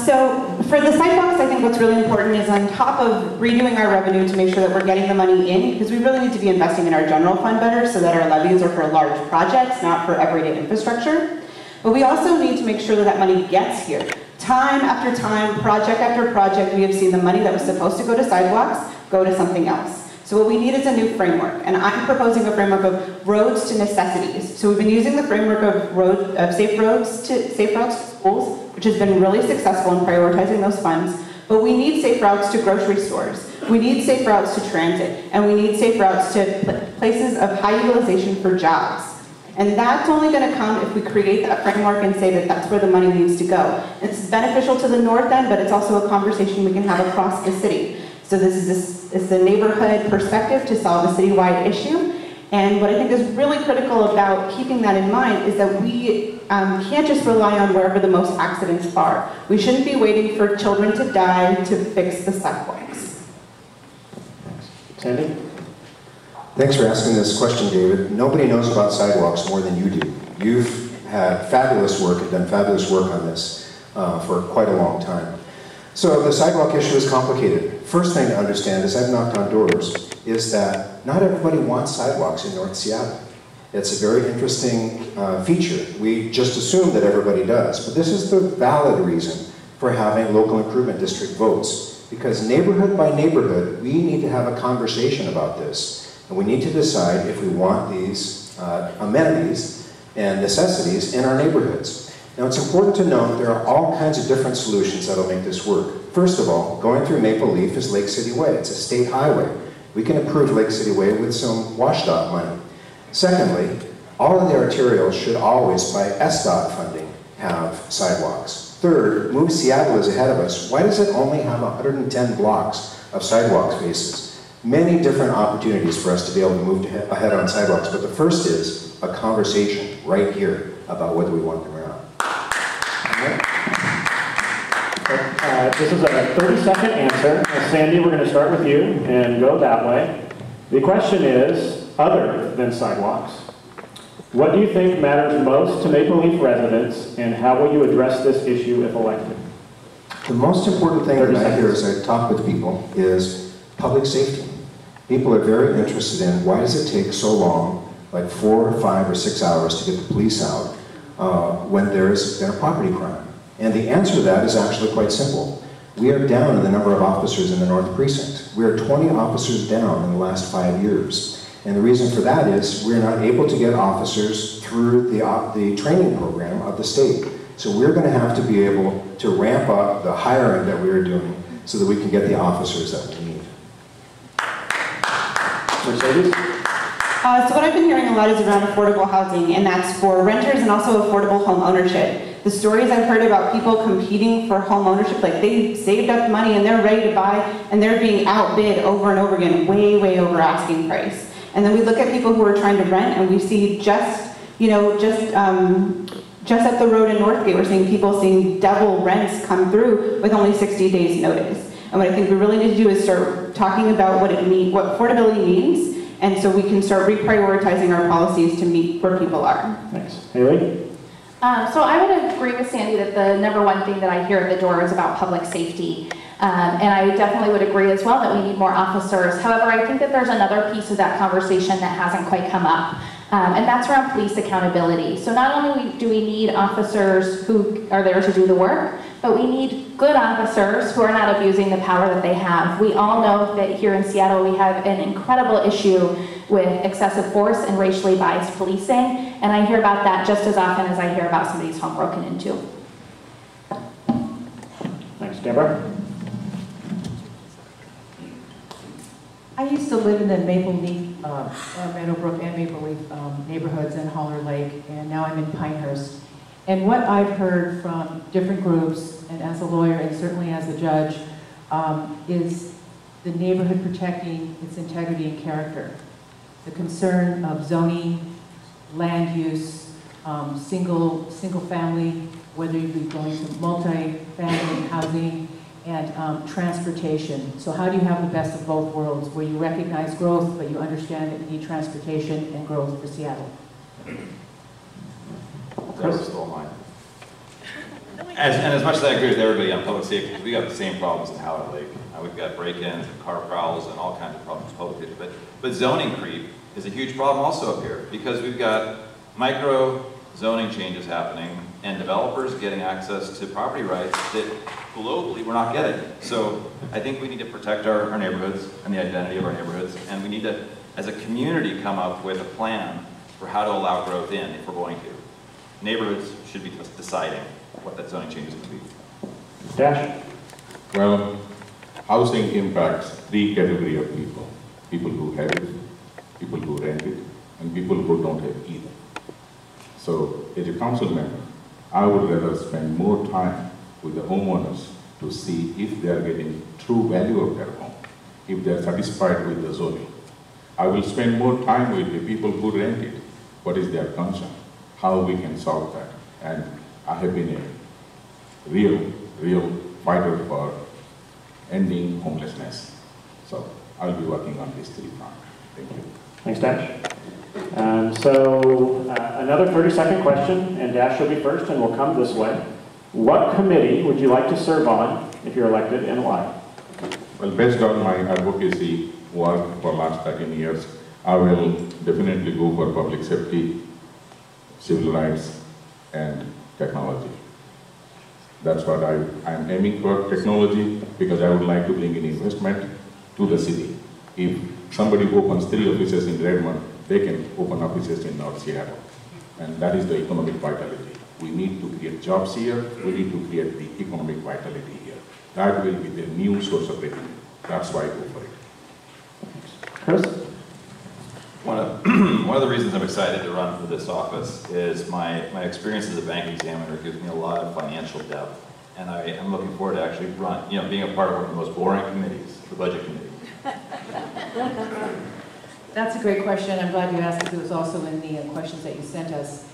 So for the sidewalks, I think what's really important is on top of redoing our revenue to make sure that we're getting the money in, because we really need to be investing in our general fund better so that our levies are for large projects, not for everyday infrastructure. But we also need to make sure that that money gets here. Time after time, project after project, we have seen the money that was supposed to go to sidewalks go to something else. So what we need is a new framework, and I'm proposing a framework of roads to necessities. So we've been using the framework of safe roads to schools, which has been really successful in prioritizing those funds. But we need safe routes to grocery stores. We need safe routes to transit, and we need safe routes to places of high utilization for jobs. And that's only going to come if we create that framework and say that that's where the money needs to go. It's beneficial to the north end, but it's also a conversation we can have across the city. So this is the neighborhood perspective to solve a citywide issue. And what I think is really critical about keeping that in mind is that we can't just rely on wherever the most accidents are. We shouldn't be waiting for children to die to fix the sidewalks. Sandy? Thanks for asking this question, David. Nobody knows about sidewalks more than you do. You've had fabulous work and done fabulous work on this for quite a long time. So the sidewalk issue is complicated. First thing to understand, as I've knocked on doors, is that not everybody wants sidewalks in North Seattle. It's a very interesting feature. We just assume that everybody does, but this is the valid reason for having local improvement district votes. Because neighborhood by neighborhood, we need to have a conversation about this, and we need to decide if we want these amenities and necessities in our neighborhoods. Now, it's important to note there are all kinds of different solutions that'll make this work. First of all, going through Maple Leaf is Lake City Way. It's a state highway. We can improve Lake City Way with some WashDOT money. Secondly, all of the arterials should always, by SDOT funding, have sidewalks. Third, move Seattle is ahead of us. Why does it only have 110 blocks of sidewalk spaces? Many different opportunities for us to be able to move ahead on sidewalks, but the first is a conversation right here about whether we want them or not. This is a 30-second answer. Sandy, we're going to start with you and go that way. The question is, other than sidewalks, what do you think matters most to Maple Leaf residents, and how will you address this issue if elected? The most important thing that I hear as I talk with people is public safety. People are very interested in why does it take so long, like 4 or 5 or 6 hours to get the police out when there's been a property crime? And the answer to that is actually quite simple. We are down in the number of officers in the North Precinct. We are 20 officers down in the last 5 years. And the reason for that is we're not able to get officers through the training program of the state. So we're going to have to be able to ramp up the hiring that we are doing so that we can get the officers that we need. Mercedes? So what I've been hearing a lot is around affordable housing, and that's for renters and also affordable home ownership. The stories I've heard about people competing for home ownership, like they saved up money and they're ready to buy, and they're being outbid over and over again, way, way over asking price. And then we look at people who are trying to rent, and we see just up the road in Northgate, we're seeing people seeing double rents come through with only 60 days notice. And what I think we really need to do is start talking about what affordability means, and so we can start reprioritizing our policies to meet where people are. Thanks. Haley? So I would agree with Sandy that the number one thing that I hear at the door is about public safety. And I definitely would agree as well that we need more officers. However, I think that there's another piece of that conversation that hasn't quite come up, and that's around police accountability. So not only do we need officers who are there to do the work, but we need good officers who are not abusing the power that they have. We all know that here in Seattle we have an incredible issue with excessive force and racially biased policing, and I hear about that just as often as I hear about somebody's home broken into. Thanks. Deborah? I used to live in the Maple Leaf, Meadowbrook and Maple Leaf neighborhoods in Holler Lake, and now I'm in Pinehurst. And what I've heard from different groups, and as a lawyer and certainly as a judge, is the neighborhood protecting its integrity and character. The concern of zoning, land use, single family, whether you be going to multi-family housing, and transportation. So how do you have the best of both worlds, where you recognize growth, but you understand that you need transportation and growth for Seattle? That was still mine. And as much as I agree with everybody on public safety, we got the same problems in Howard Lake. We've got break-ins and car prowls and all kinds of problems publicly. But zoning creep is a huge problem also up here, because we've got micro zoning changes happening and developers getting access to property rights that globally we're not getting. So I think we need to protect our neighborhoods and the identity of our neighborhoods, and we need to, as a community, come up with a plan for how to allow growth in if we're going to. Neighborhoods should be deciding what that zoning change is going to be. Dash? Well, housing impacts 3 categories of people. People who have it, people who rent it, and people who don't have either. So as a council member, I would rather spend more time with the homeowners to see if they are getting true value of their home, if they are satisfied with the zoning. I will spend more time with the people who rent it. What is their concern? How we can solve that? And I have been a real fighter for ending homelessness. So I'll be working on this 3 fronts. Thank you. Thanks, Dash. Another 30-second question, and Dash will be first, and we'll come this way. What committee would you like to serve on if you're elected, and why? Well, based on my advocacy work for last 13 years, I will definitely go for public safety, civil rights, and technology. That's what I'm aiming for, technology, because I would like to bring in investment to the city. If somebody opens 3 offices in Redmond, they can open offices in North Seattle. And that is the economic vitality. We need to create jobs here. We need to create the economic vitality here. That will be the new source of revenue. That's why I go for it. Chris? One of the reasons I'm excited to run for this office is my experience as a bank examiner gives me a lot of financial depth. and I am looking forward to actually being a part of one of the most boring committees, the budget committee. That's a great question. I'm glad you asked, because it was also in the questions that you sent us.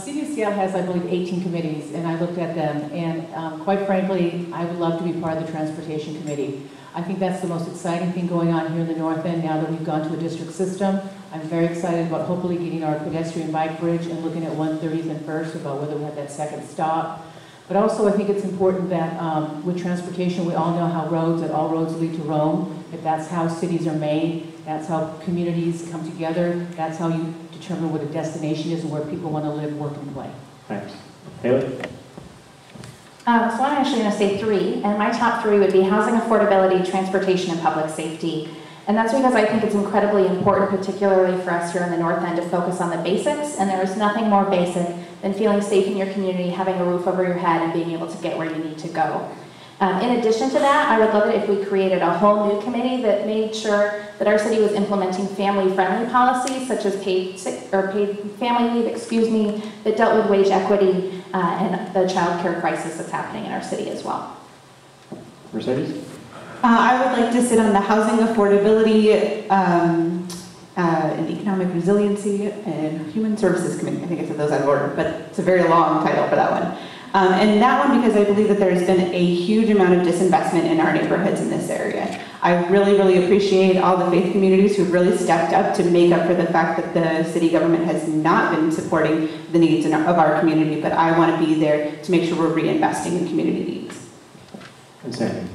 City of Seattle has, I believe, 18 committees, and I looked at them, and quite frankly, I would love to be part of the Transportation Committee. I think that's the most exciting thing going on here in the North End now that we've gone to a district system. I'm very excited about hopefully getting our pedestrian bike bridge and looking at 130th and First about whether we have that second stop. But also I think it's important that with transportation, we all know how that all roads lead to Rome, that that's how cities are made, that's how communities come together, that's how you determine what a destination is and where people want to live, work, and play. Thanks. Haley? So I'm actually going to say 3, and my top 3 would be housing affordability, transportation, and public safety. And that's because I think it's incredibly important, particularly for us here in the North End, to focus on the basics, and there is nothing more basic than feeling safe in your community, having a roof over your head, and being able to get where you need to go. In addition to that, I would love it if we created a whole new committee that made sure that our city was implementing family-friendly policies, such as paid family leave, that dealt with wage equity and the child care crisis that's happening in our city as well. Mercedes? I would like to sit on the housing affordability and economic resiliency and human services committee. I think I said those out of order, but it's a very long title for that one. And that one because I believe that there's been a huge amount of disinvestment in our neighborhoods in this area. I really, really appreciate all the faith communities who've really stepped up to make up for the fact that the city government has not been supporting the needs of our community, but I want to be there to make sure we're reinvesting in community needs. And Sandy?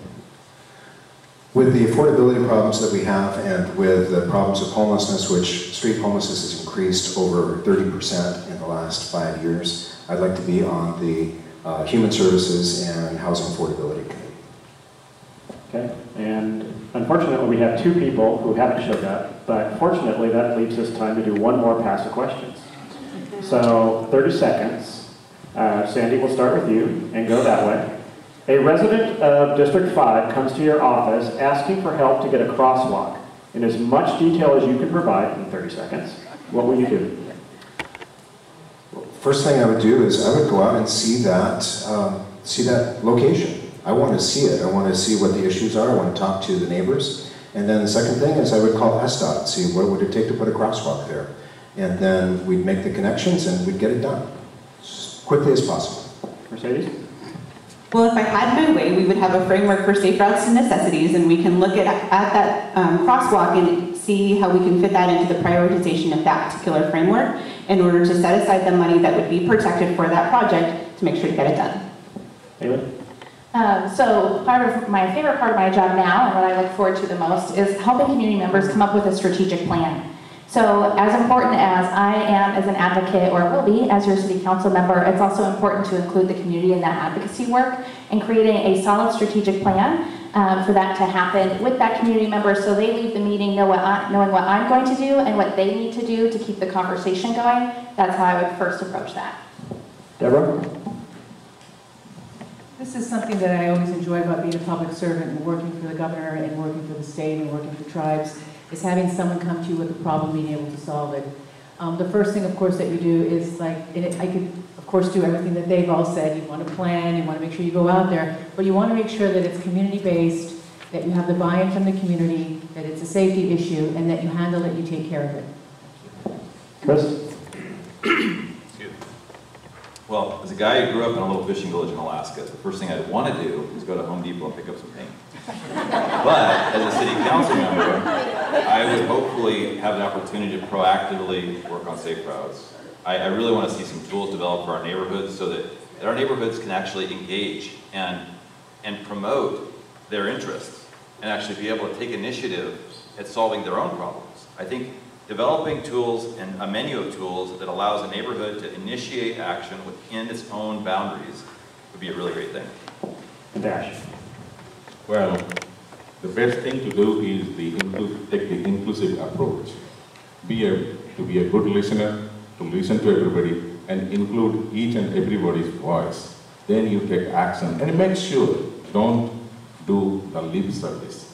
With the affordability problems that we have and with the problems of homelessness, which street homelessness has increased over 30% in the last 5 years, I'd like to be on the Human Services and Housing Affordability Committee. Okay, and unfortunately we have 2 people who haven't showed up, but fortunately that leaves us time to do one more pass of questions. So 30 seconds. Sandy, we'll start with you and go that way. A resident of District 5 comes to your office asking for help to get a crosswalk. In as much detail as you can provide in 30 seconds, what will you do? First thing I would do is I would go out and see that location. I want to see it. I want to see what the issues are. I want to talk to the neighbors. And then the second thing is I would call SDOT and see what would it take to put a crosswalk there. And then we'd make the connections and we'd get it done as quickly as possible. Mercedes? Well, if I had my way, we would have a framework for safe routes and necessities, and we can look at that crosswalk and see how we can fit that into the prioritization of that particular framework in order to set aside the money that would be protected for that project to make sure to get it done. So my favorite part of my job now, and what I look forward to the most, is helping community members come up with a strategic plan. So as important as I am as an advocate, or will be as your city council member, it's also important to include the community in that advocacy work and creating a solid strategic plan for that to happen with that community member so they leave the meeting knowing what I'm going to do and what they need to do to keep the conversation going. That's how I would first approach that. Deborah? This is something that I always enjoy about being a public servant and working for the governor and working for the state and working for tribes, is having someone come to you with a problem, being able to solve it. The first thing, of course, that you do is I could, of course, do everything that they've all said. You want to plan, you want to make sure you go out there, but you want to make sure that it's community-based, that you have the buy-in from the community, that it's a safety issue, and that you handle it, you take care of it. Chris? Well, as a guy who grew up in a little fishing village in Alaska, the first thing I'd want to do is go to Home Depot and pick up some paint. But as a city council member, I would hopefully have the opportunity to proactively work on safe routes. I really want to see some tools developed for our neighborhoods so that our neighborhoods can actually engage and promote their interests and actually be able to take initiative at solving their own problems. I think developing tools and a menu of tools that allows a neighborhood to initiate action within its own boundaries would be a really great thing. Dash. Well, the best thing to do is take the inclusive approach. To be a good listener, to listen to everybody, and include each and everybody's voice. Then you take action, and make sure, don't do the lip service.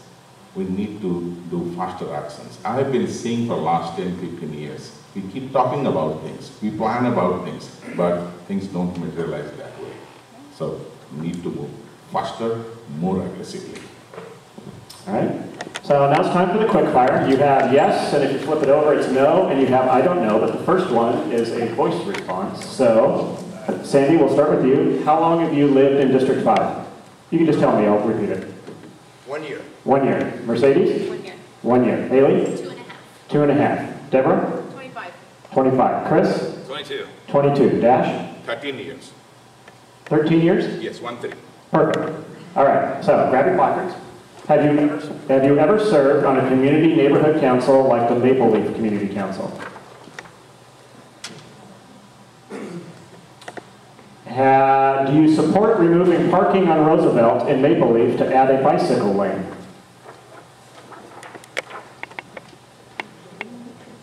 We need to do faster actions. I've been seeing for the last 10, 15 years. We keep talking about things, we plan about things, but things don't materialize that way. So we need to move faster, more aggressively. All right. So now it's time for the quick fire. You have yes, and if you flip it over, it's no, and you have I don't know, but the first one is a voice response. So, Sandy, we'll start with you. How long have you lived in District 5? You can just tell me, I'll repeat it. 1 year. 1 year. Mercedes? 1 year. 1 year. Haley? 2.5. 2.5. Deborah? 25. 25. Chris? 22. 22. Dash? 13 years. 13 years? Yes, 1-3. Perfect. All right, so grab your placards. Have you ever served on a community neighborhood council like the Maple Leaf Community Council? Do you support removing parking on Roosevelt in Maple Leaf to add a bicycle lane?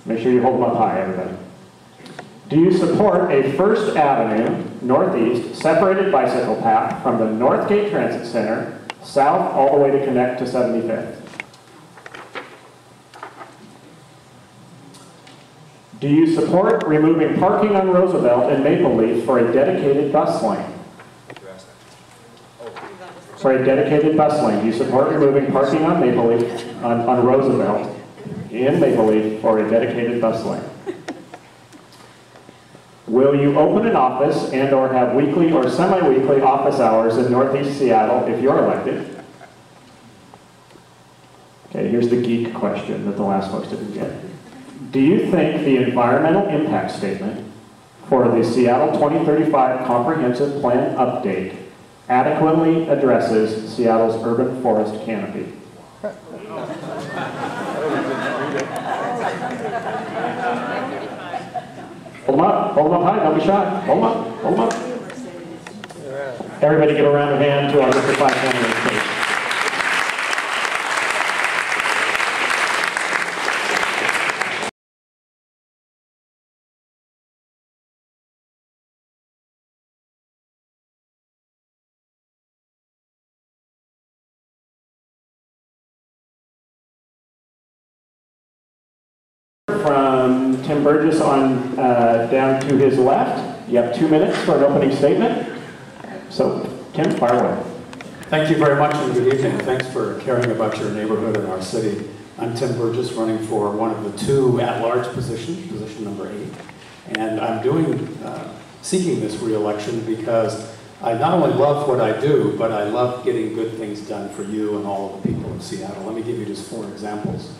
Make sure you hold them up high, everybody. Do you support a First Avenue Northeast separated bicycle path from the Northgate Transit Center south all the way to connect to 75th? Do you support removing parking on Roosevelt and Maple Leaf for a dedicated bus lane? For a dedicated bus lane, do you support removing parking on Maple Leaf, on Roosevelt in Maple Leaf for a dedicated bus lane? Will you open an office and or have weekly or semi-weekly office hours in Northeast Seattle if you're elected? Okay, here's the geek question that the last folks didn't get. Do you think the environmental impact statement for the Seattle 2035 Comprehensive Plan update adequately addresses Seattle's urban forest canopy? Hold them up high, don't be shy. Hold them up. Everybody give a round of hand to our District 5 candidates, please. From Tim Burgess on down to his left. You have 2 minutes for an opening statement. So, Tim, fire away. Thank you very much and good evening. Thanks for caring about your neighborhood and our city. I'm Tim Burgess, running for one of the 2 at-large positions, position number 8. And I'm seeking this re-election because I not only love what I do, but I love getting good things done for you and all of the people of Seattle. Let me give you just 4 examples.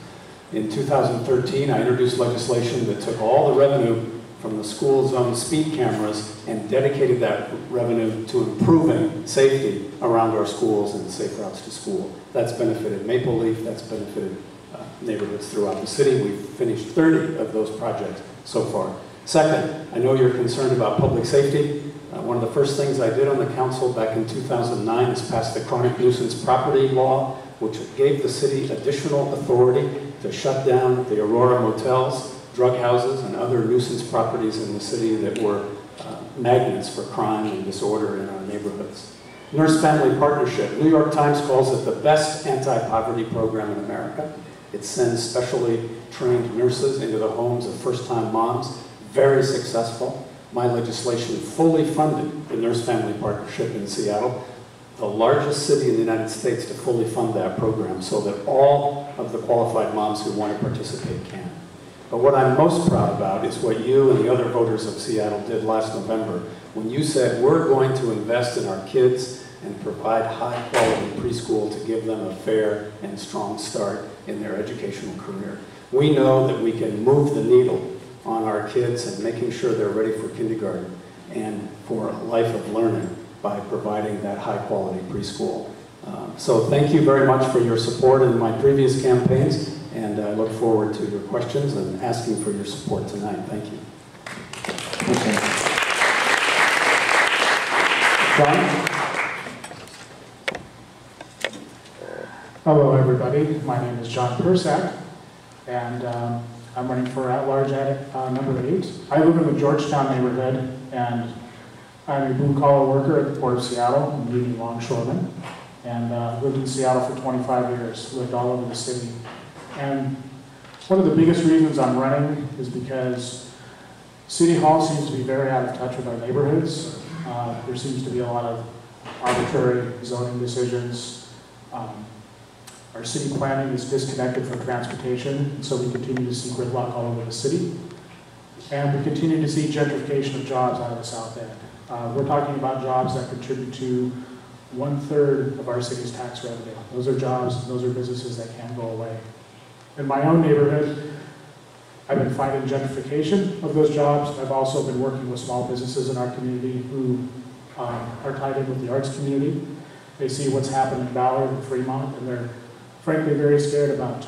In 2013, I introduced legislation that took all the revenue from the school zone speed cameras and dedicated that revenue to improving safety around our schools and safe routes to school. That's benefited Maple Leaf, that's benefited neighborhoods throughout the city. We've finished 30 of those projects so far. Second, I know you're concerned about public safety. One of the first things I did on the council back in 2009 is pass the chronic nuisance property law, which gave the city additional authority to shut down the Aurora motels, drug houses, and other nuisance properties in the city that were magnets for crime and disorder in our neighborhoods. Nurse-Family Partnership. New York Times calls it the best anti-poverty program in America. It sends specially trained nurses into the homes of first-time moms. Very successful. My legislation fully funded the Nurse-Family Partnership in Seattle, the largest city in the United States to fully fund that program so that all of the qualified moms who want to participate can. But what I'm most proud about is what you and the other voters of Seattle did last November when you said we're going to invest in our kids and provide high-quality preschool to give them a fair and strong start in their educational career. We know that we can move the needle on our kids and making sure they're ready for kindergarten and for a life of learning by providing that high-quality preschool. So thank you very much for your support in my previous campaigns, and I look forward to your questions and asking for your support tonight. Thank you. John? Hello, everybody. My name is John Persak, and I'm running for at-large number 8. I live in the Georgetown neighborhood, and I'm a blue-collar worker at the Port of Seattle in Union Longshoreman, and lived in Seattle for 25 years, lived all over the city. And one of the biggest reasons I'm running is because City Hall seems to be very out of touch with our neighborhoods. There seems to be a lot of arbitrary zoning decisions. Our city planning is disconnected from transportation, and so we continue to see gridlock all over the city. And we continue to see gentrification of jobs out of the South End. We're talking about jobs that contribute to 1/3 of our city's tax revenue. Those are jobs, those are businesses that can't go away. In my own neighborhood, I've been fighting gentrification of those jobs. I've also been working with small businesses in our community who are tied in with the arts community. They see what's happened in Ballard and Fremont, and they're frankly very scared about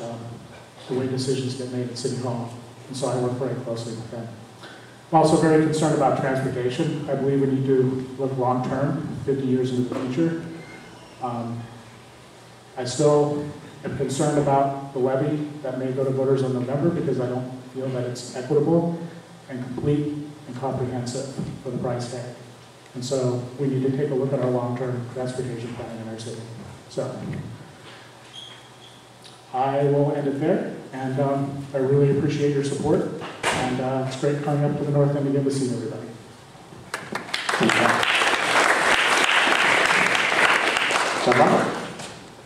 the way decisions get made at City Hall. And so I work very closely with them. I'm also very concerned about transportation. I believe we need to look long-term, 50 years into the future. I still am concerned about the levy that may go to voters in November because I don't feel that it's equitable and complete and comprehensive for the price tag. And so we need to take a look at our long-term transportation planning in our city. So I will end it there, and I really appreciate your support, and it's great coming up to the north end again to see everybody.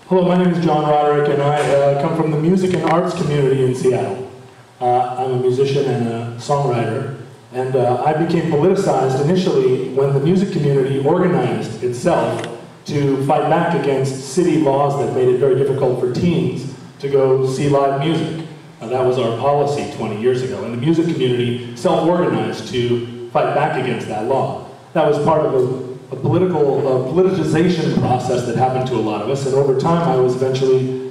Hello, my name is John Roderick, and I come from the music and arts community in Seattle. I'm a musician and a songwriter, and I became politicized initially when the music community organized itself to fight back against city laws that made it very difficult for teens to go see live music. That was our policy 20 years ago, and the music community self-organized to fight back against that law. That was part of a politicization process that happened to a lot of us, and over time I was eventually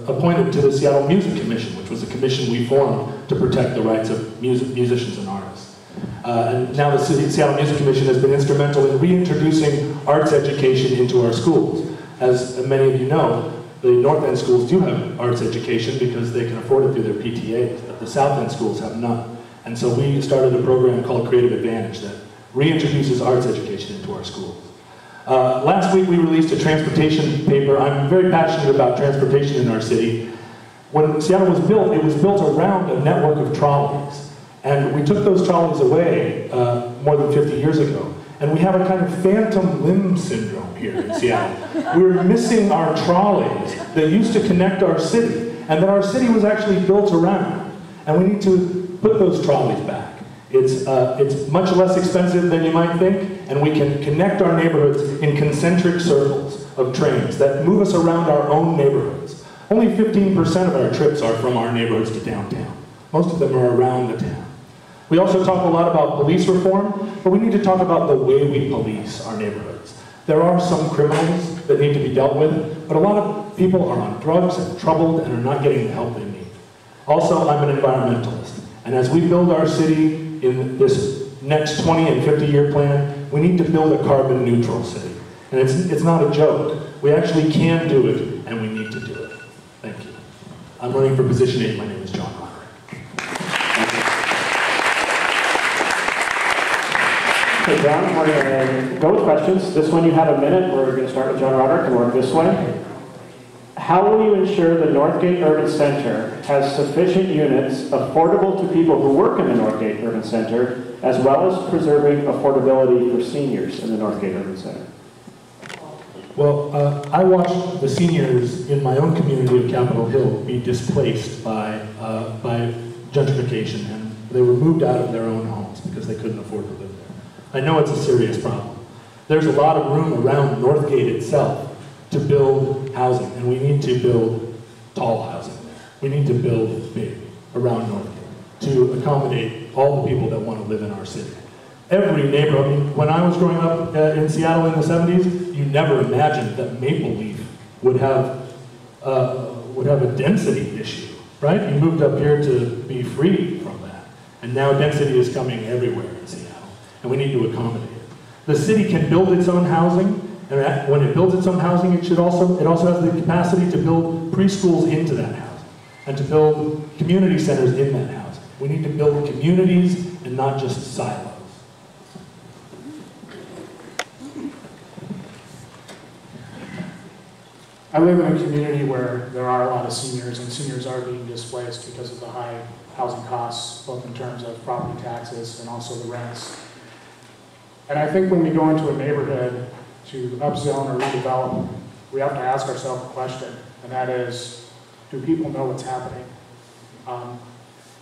appointed to the Seattle Music Commission, which was a commission we formed to protect the rights of musicians and artists. And now the Seattle Music Commission has been instrumental in reintroducing arts education into our schools. As many of you know, the North End schools do have arts education because they can afford it through their PTAs, but the South End schools have none. And so we started a program called Creative Advantage that reintroduces arts education into our schools. Last week we released a transportation paper. I'm very passionate about transportation in our city. When Seattle was built, it was built around a network of trolleys. And we took those trolleys away more than 50 years ago. And we have a kind of phantom limb syndrome here in Seattle. We're missing our trolleys that used to connect our city, and that our city was actually built around. And we need to put those trolleys back. It's much less expensive than you might think, and we can connect our neighborhoods in concentric circles of trains that move us around our own neighborhoods. Only 15% of our trips are from our neighborhoods to downtown. Most of them are around the town. We also talk a lot about police reform, but we need to talk about the way we police our neighborhoods. There are some criminals that need to be dealt with, but a lot of people are on drugs and troubled and are not getting the help they need. Also, I'm an environmentalist, and as we build our city in this next 20 and 50-year plan, we need to build a carbon neutral city. And it's not a joke. We actually can do it, and we need to do it. Thank you. I'm running for position 8. My name is John Roderick. Okay, John, we're going to go with questions. This one you have a minute. We're going to start with John Roderick and work this way. How will you ensure the Northgate Urban Center has sufficient units affordable to people who work in the Northgate Urban Center, as well as preserving affordability for seniors in the Northgate Urban Center? Well, I watched the seniors in my own community of Capitol Hill be displaced by gentrification, and they were moved out of their own homes because they couldn't afford to live there. I know it's a serious problem. There's a lot of room around Northgate itself to build housing, and we need to build tall housing there. We need to build big around Northgate to accommodate all the people that want to live in our city. Every neighborhood, I mean, when I was growing up in Seattle in the 70s, you never imagined that Maple Leaf would have a density issue, right? You moved up here to be free from that. And now density is coming everywhere in Seattle, and we need to accommodate it. The city can build its own housing, and when it builds its own housing, it also has the capacity to build preschools into that housing, and to build community centers in that housing. We need to build communities and not just silos. I live in a community where there are a lot of seniors, and seniors are being displaced because of the high housing costs, both in terms of property taxes and also the rents. And I think when we go into a neighborhood, to upzone or redevelop, we have to ask ourselves a question, and that is, do people know what's happening?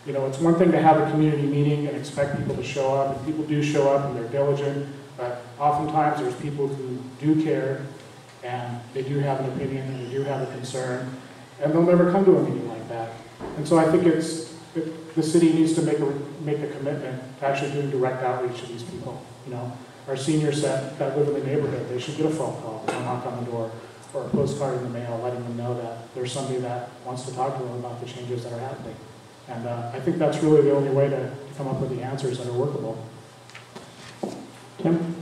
You know, it's one thing to have a community meeting and expect people to show up, and people do show up and they're diligent, but oftentimes there's people who do care, and they do have an opinion, and they do have a concern, and they'll never come to a meeting like that. And so I think the city needs to make a commitment to actually doing direct outreach to these people. You know, our seniors that live in the neighborhood, they should get a phone call or a knock on the door or a postcard in the mail letting them know that there's somebody that wants to talk to them about the changes that are happening. And I think that's really the only way to come up with the answers that are workable. Tim?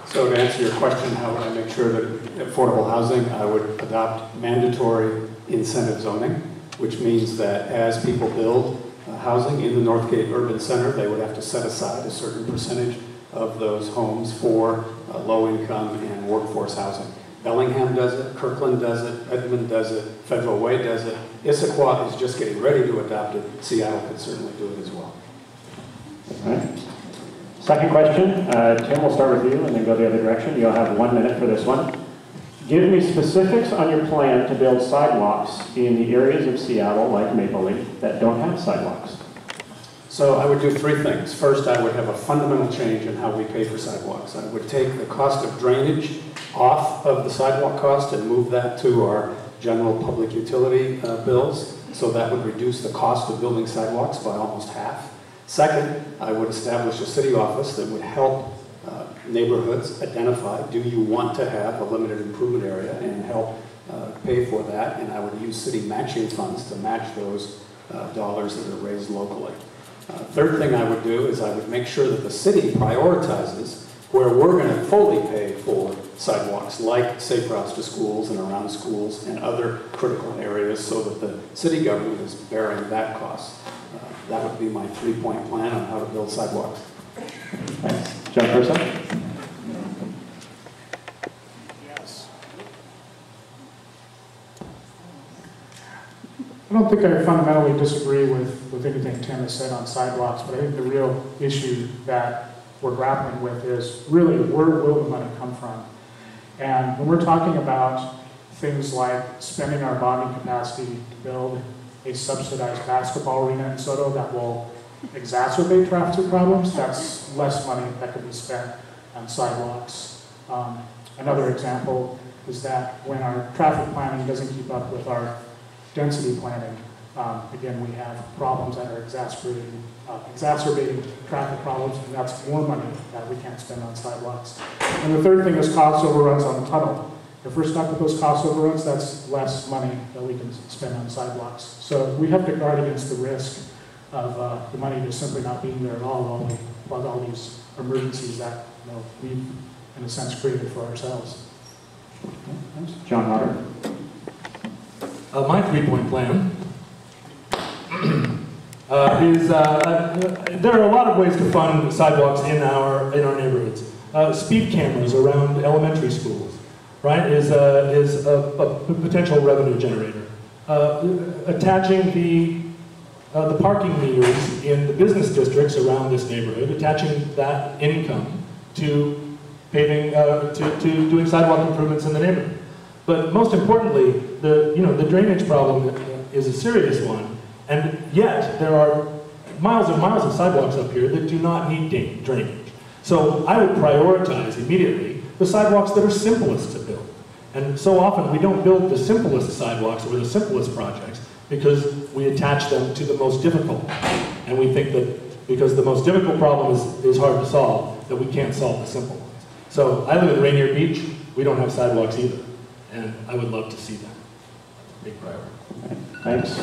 So to answer your question, how would I make sure that affordable housing, I would adopt mandatory incentive zoning, which means that as people build housing in the Northgate Urban Center, they would have to set aside a certain percentage of those homes for low-income and workforce housing. Bellingham does it, Kirkland does it, Edmond does it, Federal Way does it. Issaquah is just getting ready to adopt it. Seattle could certainly do it as well. All right. Second question, Tim, we'll start with you and then go the other direction. You'll have 1 minute for this one. Give me specifics on your plan to build sidewalks in the areas of Seattle, like Maple Leaf, that don't have sidewalks. So I would do three things. First, I would have a fundamental change in how we pay for sidewalks. I would take the cost of drainage off of the sidewalk cost and move that to our general public utility bills. So that would reduce the cost of building sidewalks by almost half. Second, I would establish a city office that would help neighborhoods identify, do you want to have a limited improvement area, and help pay for that. And I would use city matching funds to match those dollars that are raised locally. Third thing I would do is I would make sure that the city prioritizes where we're going to fully pay for sidewalks, like safe routes to schools and around schools and other critical areas, so that the city government is bearing that cost. That would be my three-point plan on how to build sidewalks. Thanks. John Persa? Yes. I don't think I fundamentally disagree with anything Tim has said on sidewalks, but I think the real issue that we're grappling with is really where will the money come from? And when we're talking about things like spending our bonding capacity to build a subsidized basketball arena in Soto that will exacerbate traffic problems, that's less money that could be spent on sidewalks. Another example is that when our traffic planning doesn't keep up with our density planning, again, we have problems that are exacerbating traffic problems, and that's more money that we can't spend on sidewalks. And the third thing is cost overruns on the tunnel. If we're stuck with those cost overruns, that's less money that we can spend on sidewalks. So we have to guard against the risk of the money just simply not being there at all while we plug all these emergencies that we've, in a sense, created for ourselves. Thanks. John Rotter. My three-point plan is there are a lot of ways to fund sidewalks in our neighborhoods. Speed cameras around elementary schools, right, is a potential revenue generator. Attaching the parking meters in the business districts around this neighborhood, attaching that income to paving, to doing sidewalk improvements in the neighborhood. But most importantly, the drainage problem is a serious one, and yet there are miles and miles of sidewalks up here that do not need drainage. So I would prioritize immediately the sidewalks that are simplest to build. And so often we don't build the simplest sidewalks or the simplest projects because we attach them to the most difficult. And we think that because the most difficult problem is hard to solve, that we can't solve the simple ones. So I live in Rainier Beach. We don't have sidewalks either. And I would love to see that. Big priority. Thanks.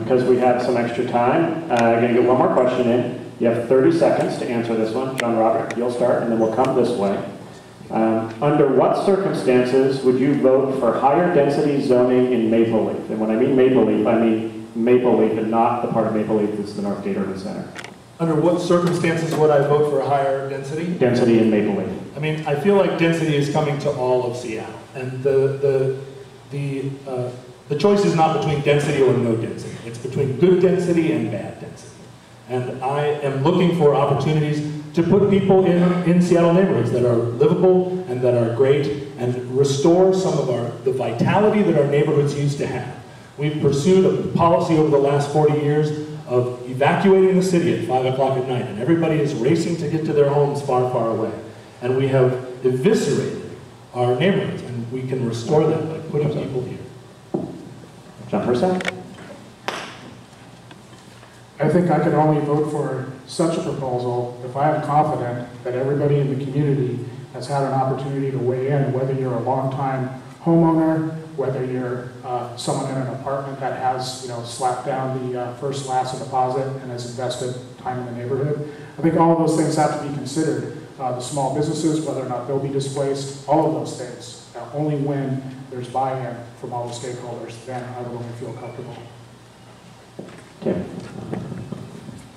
Because we have some extra time, I'm going to get one more question in. You have 30 seconds to answer this one. John Robert, you'll start, and then we'll come this way. Under what circumstances would you vote for higher density zoning in Maple Leaf? And when I mean Maple Leaf and not the part of Maple Leaf that's the Northgate Urban Center. Under what circumstances would I vote for a higher density? Density in Maple Leaf. I mean, I feel like density is coming to all of Seattle. And the choice is not between density or no density. It's between good density and bad density. And I am looking for opportunities to put people in Seattle neighborhoods that are livable and that are great and restore some of the vitality that our neighborhoods used to have. We've pursued a policy over the last 40 years of evacuating the city at 5 o'clock at night, and everybody is racing to get to their homes far, far away. And we have eviscerated our neighborhoods, and we can restore them by putting people here. John Persak? I think I could only vote for such a proposal if I am confident that everybody in the community has had an opportunity to weigh in, whether you're a longtime homeowner, whether you're someone in an apartment that has, slapped down the first last deposit and has invested time in the neighborhood. I think all of those things have to be considered. The small businesses, whether or not they'll be displaced, all of those things. Only when there's buy-in from all the stakeholders, then I would only feel comfortable. Tim?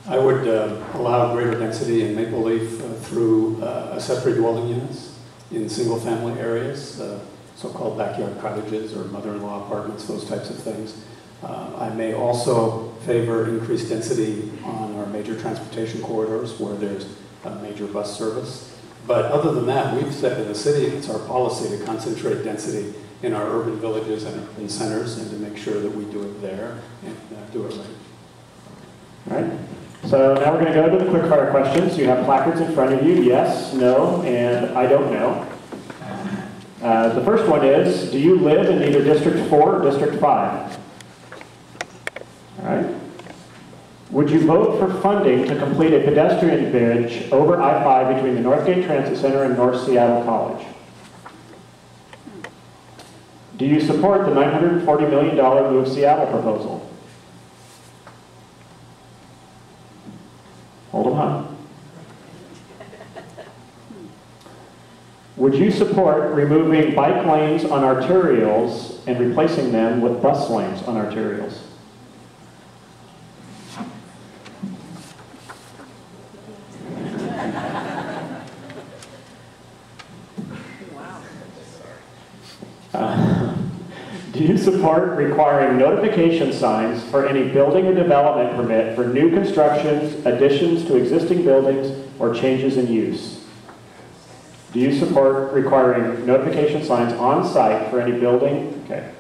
I would allow greater density in Maple Leaf through accessory dwelling units in single-family areas, so-called backyard cottages or mother-in-law apartments, those types of things. I may also favor increased density on our major transportation corridors where there's a major bus service. But other than that, we've said in the city, it's our policy to concentrate density in our urban villages and urban centers and to make sure that we do it there and do it right. All right. So now we're going to go to the quick-fire questions. You have placards in front of you, yes, no, and I don't know. The first one is, do you live in either District 4 or District 5? All right. Would you vote for funding to complete a pedestrian bridge over I-5 between the Northgate Transit Center and North Seattle College? Do you support the $940 million Move Seattle proposal? Hold them up. Would you support removing bike lanes on arterials and replacing them with bus lanes on arterials? Do you support requiring notification signs for any building or development permit for new constructions, additions to existing buildings, or changes in use? Do you support requiring notification signs on site for any building? Okay.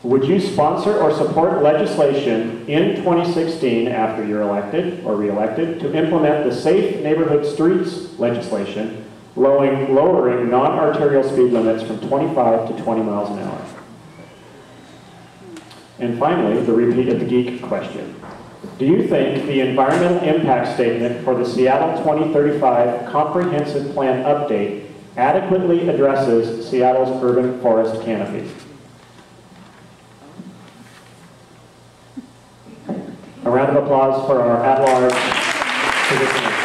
Would you sponsor or support legislation in 2016 after you're elected or re-elected to implement the Safe Neighborhood Streets legislation, lowering non-arterial speed limits from 25 to 20 miles an hour? And finally, the repeat of the geek question. Do you think the environmental impact statement for the Seattle 2035 Comprehensive Plan update adequately addresses Seattle's urban forest canopy? A round of applause for our at-large participants.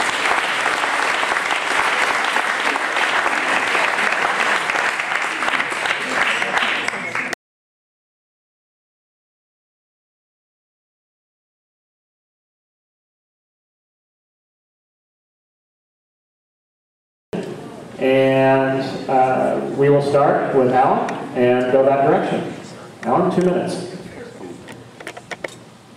And we will start with Alan and go that direction. Alan, 2 minutes.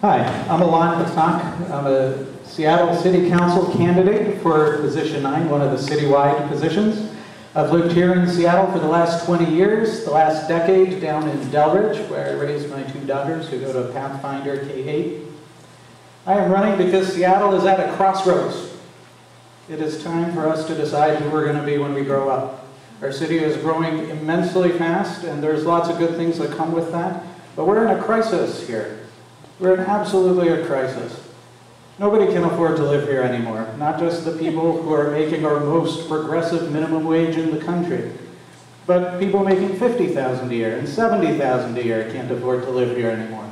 Hi, I'm Alon Patak. I'm a Seattle City Council candidate for position 9, one of the citywide positions. I've lived here in Seattle for the last 20 years, the last decade down in Delridge, where I raised my 2 daughters who go to Pathfinder K-8. I am running because Seattle is at a crossroads. It is time for us to decide who we're going to be when we grow up. Our city is growing immensely fast, and there's lots of good things that come with that, but we're in a crisis here. We're in absolutely a crisis. Nobody can afford to live here anymore, not just the people who are making our most progressive minimum wage in the country, but people making $50,000 a year and $70,000 a year can't afford to live here anymore.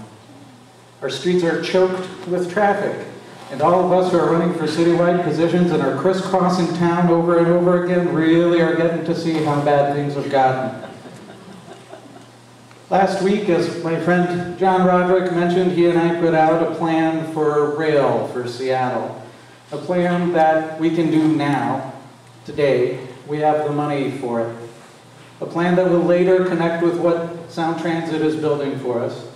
Our streets are choked with traffic. And all of us who are running for citywide positions and are crisscrossing town over and over again really are getting to see how bad things have gotten. Last week, as my friend John Roderick mentioned, he and I put out a plan for rail for Seattle. A plan that we can do now, today. We have the money for it. A plan that will later connect with what Sound Transit is building for us.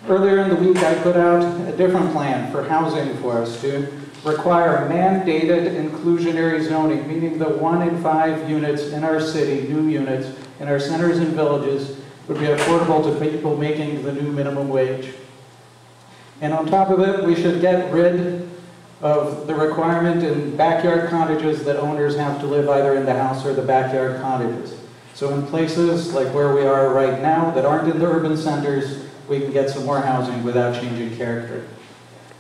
Earlier in the week, I put out a different plan for housing for us to require mandated inclusionary zoning, meaning that 1 in 5 units in our city, new units, in our centers and villages, would be affordable to people making the new minimum wage. And on top of it, we should get rid of the requirement in backyard cottages that owners have to live either in the house or the backyard cottages. So in places like where we are right now that aren't in the urban centers, we can get some more housing without changing character.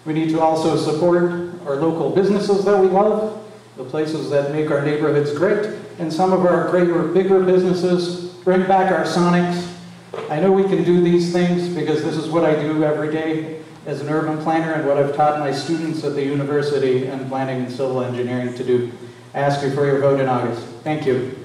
We need to also support our local businesses that we love, the places that make our neighborhoods great, and some of our greater, bigger businesses. Bring back our Sonics. I know we can do these things because this is what I do every day as an urban planner and what I've taught my students at the university in planning and civil engineering to do. I ask you for your vote in August. Thank you.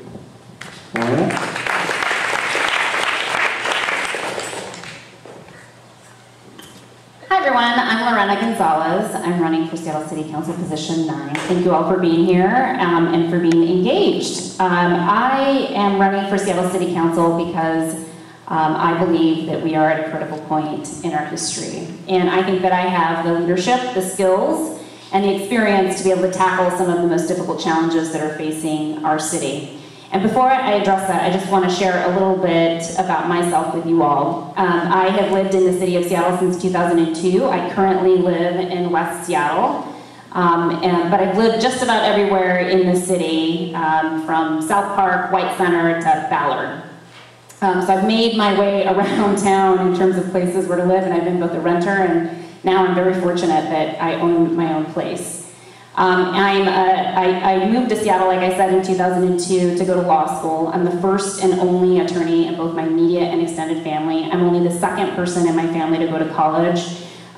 Hi everyone, I'm Lorena Gonzalez. I'm running for Seattle City Council position 9. Thank you all for being here and for being engaged. I am running for Seattle City Council because I believe that we are at a critical point in our history. And I think that I have the leadership, the skills, and the experience to be able to tackle some of the most difficult challenges that are facing our city. And before I address that, I just want to share a little bit about myself with you all. I have lived in the city of Seattle since 2002. I currently live in West Seattle, but I've lived just about everywhere in the city, from South Park, White Center, to Ballard. So I've made my way around town in terms of places where to live, and I've been both a renter, and now I'm very fortunate that I own my own place. I moved to Seattle, like I said, in 2002 to go to law school. I'm the first and only attorney in both my immediate and extended family. I'm only the second person in my family to go to college.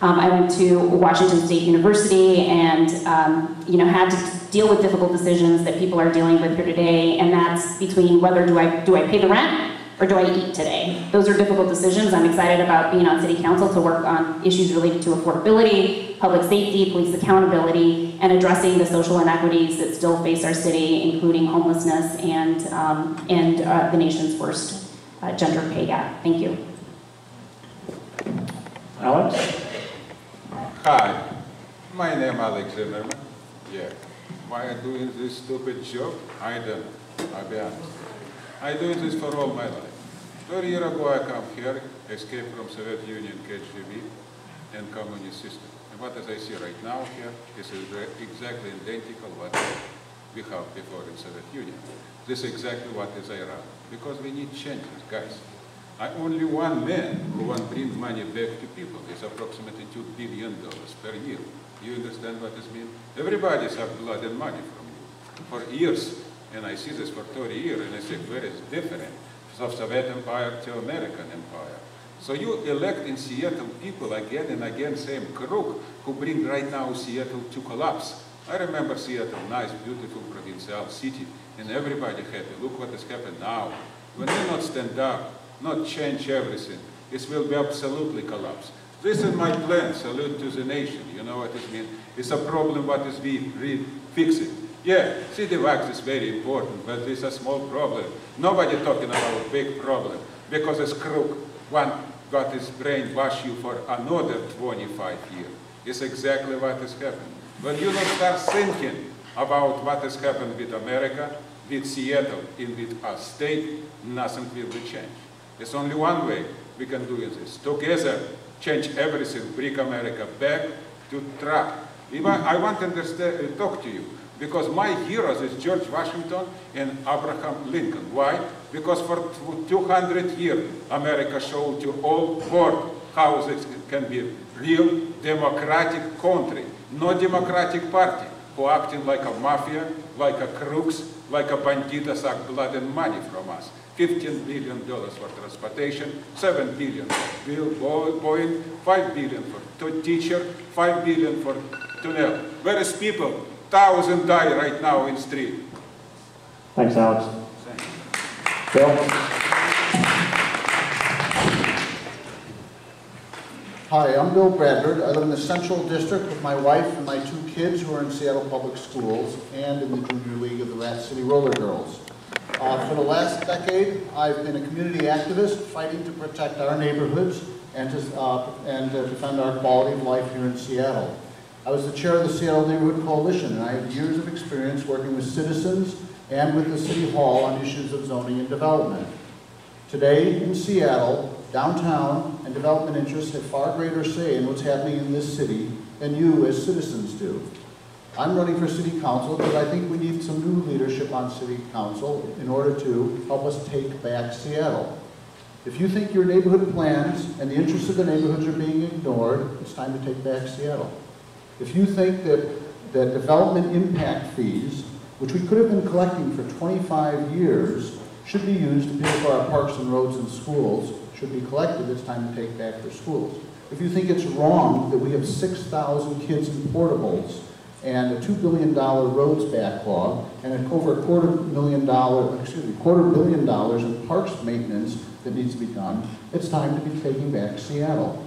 I went to Washington State University and had to deal with difficult decisions that people are dealing with here today, and that's between whether do I pay the rent or do I eat today? Those are difficult decisions. I'm excited about being on City Council to work on issues related to affordability, public safety, police accountability, and addressing the social inequities that still face our city, including homelessness and the nation's worst gender pay gap. Thank you. Alex? Hi, my name is Alex Zimmerman. Yeah. Why I'm doing this stupid job? I don't know, I'll be honest. I'm doing this for all my life. 30 years ago I come here, escaped from Soviet Union, KGB, and communist system. And what as I see right now here is exactly identical what we have before in Soviet Union. This is exactly what is Iran. Because we need changes, guys. Only one man who wants to bring money back to people is approximately $2 billion per year. You understand what this means? Everybody has blood and money from you. For years, and I see this for 30 years, and I say, where is different from Soviet Empire to American Empire? So you elect in Seattle people again and again, same crook, who bring right now Seattle to collapse. I remember Seattle, nice, beautiful provincial city, and everybody happy. Look what has happened now. When we not stand up, not change everything, it will be absolutely collapse. This is my plan, salute to the nation. You know what it means? It's a problem what is we fix it. Yeah, city wax is very important, but it's a small problem. Nobody talking about a big problem, because it's crook. One got his brain wash you for another 25 years. It's exactly what has happened. When you don't start thinking about what has happened with America, with Seattle, and with our state, nothing will be changed. There's only one way we can do this. Together, change everything, bring America back to track. I want to talk to you, because my heroes is George Washington and Abraham Lincoln. Why? Because for 200 years, America showed to all world how it can be real democratic country, not democratic party, who acting like a mafia, like a crooks, like a bandita, suck blood and money from us. $15 billion for transportation, $7 billion for Boeing, $5 billion for teacher, $5 billion for tunnel. Where is people? 1,000 die right now in street. Thanks, Alex. Bill? Hi, I'm Bill Bradford. I live in the Central District with my wife and my 2 kids who are in Seattle Public Schools and in the Junior League of the Rat City Roller Girls. For the last decade, I've been a community activist fighting to protect our neighborhoods and to defend our quality of life here in Seattle. I was the chair of the Seattle Neighborhood Coalition, and I have years of experience working with citizens and with the City Hall on issues of zoning and development. Today in Seattle, downtown and development interests have far greater say in what's happening in this city than you as citizens do. I'm running for City Council because I think we need some new leadership on City Council in order to help us take back Seattle. If you think your neighborhood plans and the interests of the neighborhoods are being ignored, it's time to take back Seattle. If you think that development impact fees, which we could have been collecting for 25 years, should be used to pay for our parks and roads and schools, should be collected, it's time to take back for schools. If you think it's wrong that we have 6,000 kids in portables and a $2 billion roads backlog and over $250 million in parks maintenance that needs to be done, it's time to be taking back Seattle.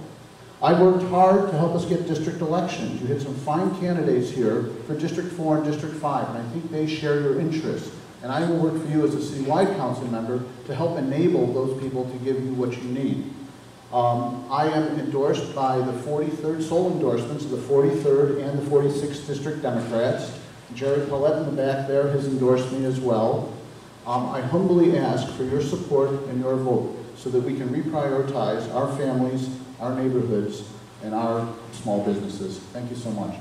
I worked hard to help us get district elections. You had some fine candidates here for District 4 and District 5, and I think they share your interests. And I will work for you as a citywide council member to help enable those people to give you what you need. I am endorsed by the 43rd, sole endorsements of the 43rd and the 46th District Democrats. Jerry Paulette in the back there has endorsed me as well. I humbly ask for your support and your vote so that we can reprioritize our families, our neighborhoods, and our small businesses. Thank you so much.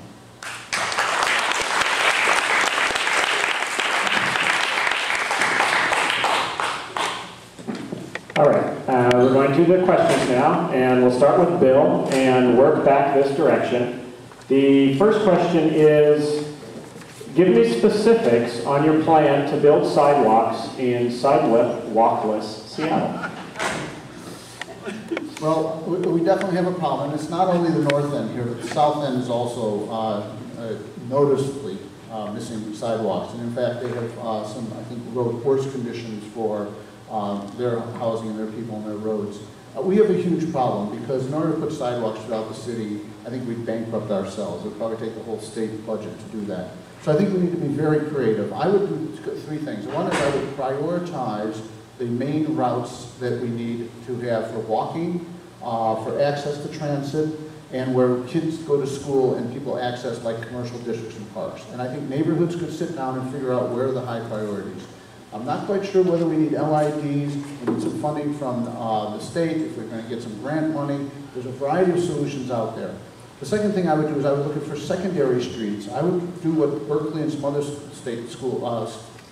All right, we're going to the questions now, and we'll start with Bill and work back this direction. The first question is, give me specifics on your plan to build sidewalks in sidewalkless Seattle. Well, we definitely have a problem. It's not only the north end here, but the south end is also noticeably missing sidewalks. And in fact, they have some, I think, worse conditions for their housing and their people and their roads. We have a huge problem because in order to put sidewalks throughout the city, I think we'd bankrupt ourselves. It would probably take the whole state budget to do that. So I think we need to be very creative. I would do three things. One is I would prioritize the main routes that we need to have for walking, for access to transit, and where kids go to school and people access like commercial districts and parks. And I think neighborhoods could sit down and figure out where are the high priorities. I'm not quite sure whether we need LIDs, we need some funding from the state, if we're going to get some grant money. There's a variety of solutions out there. The second thing I would do is I would look for secondary streets. I would do what Berkeley and some other state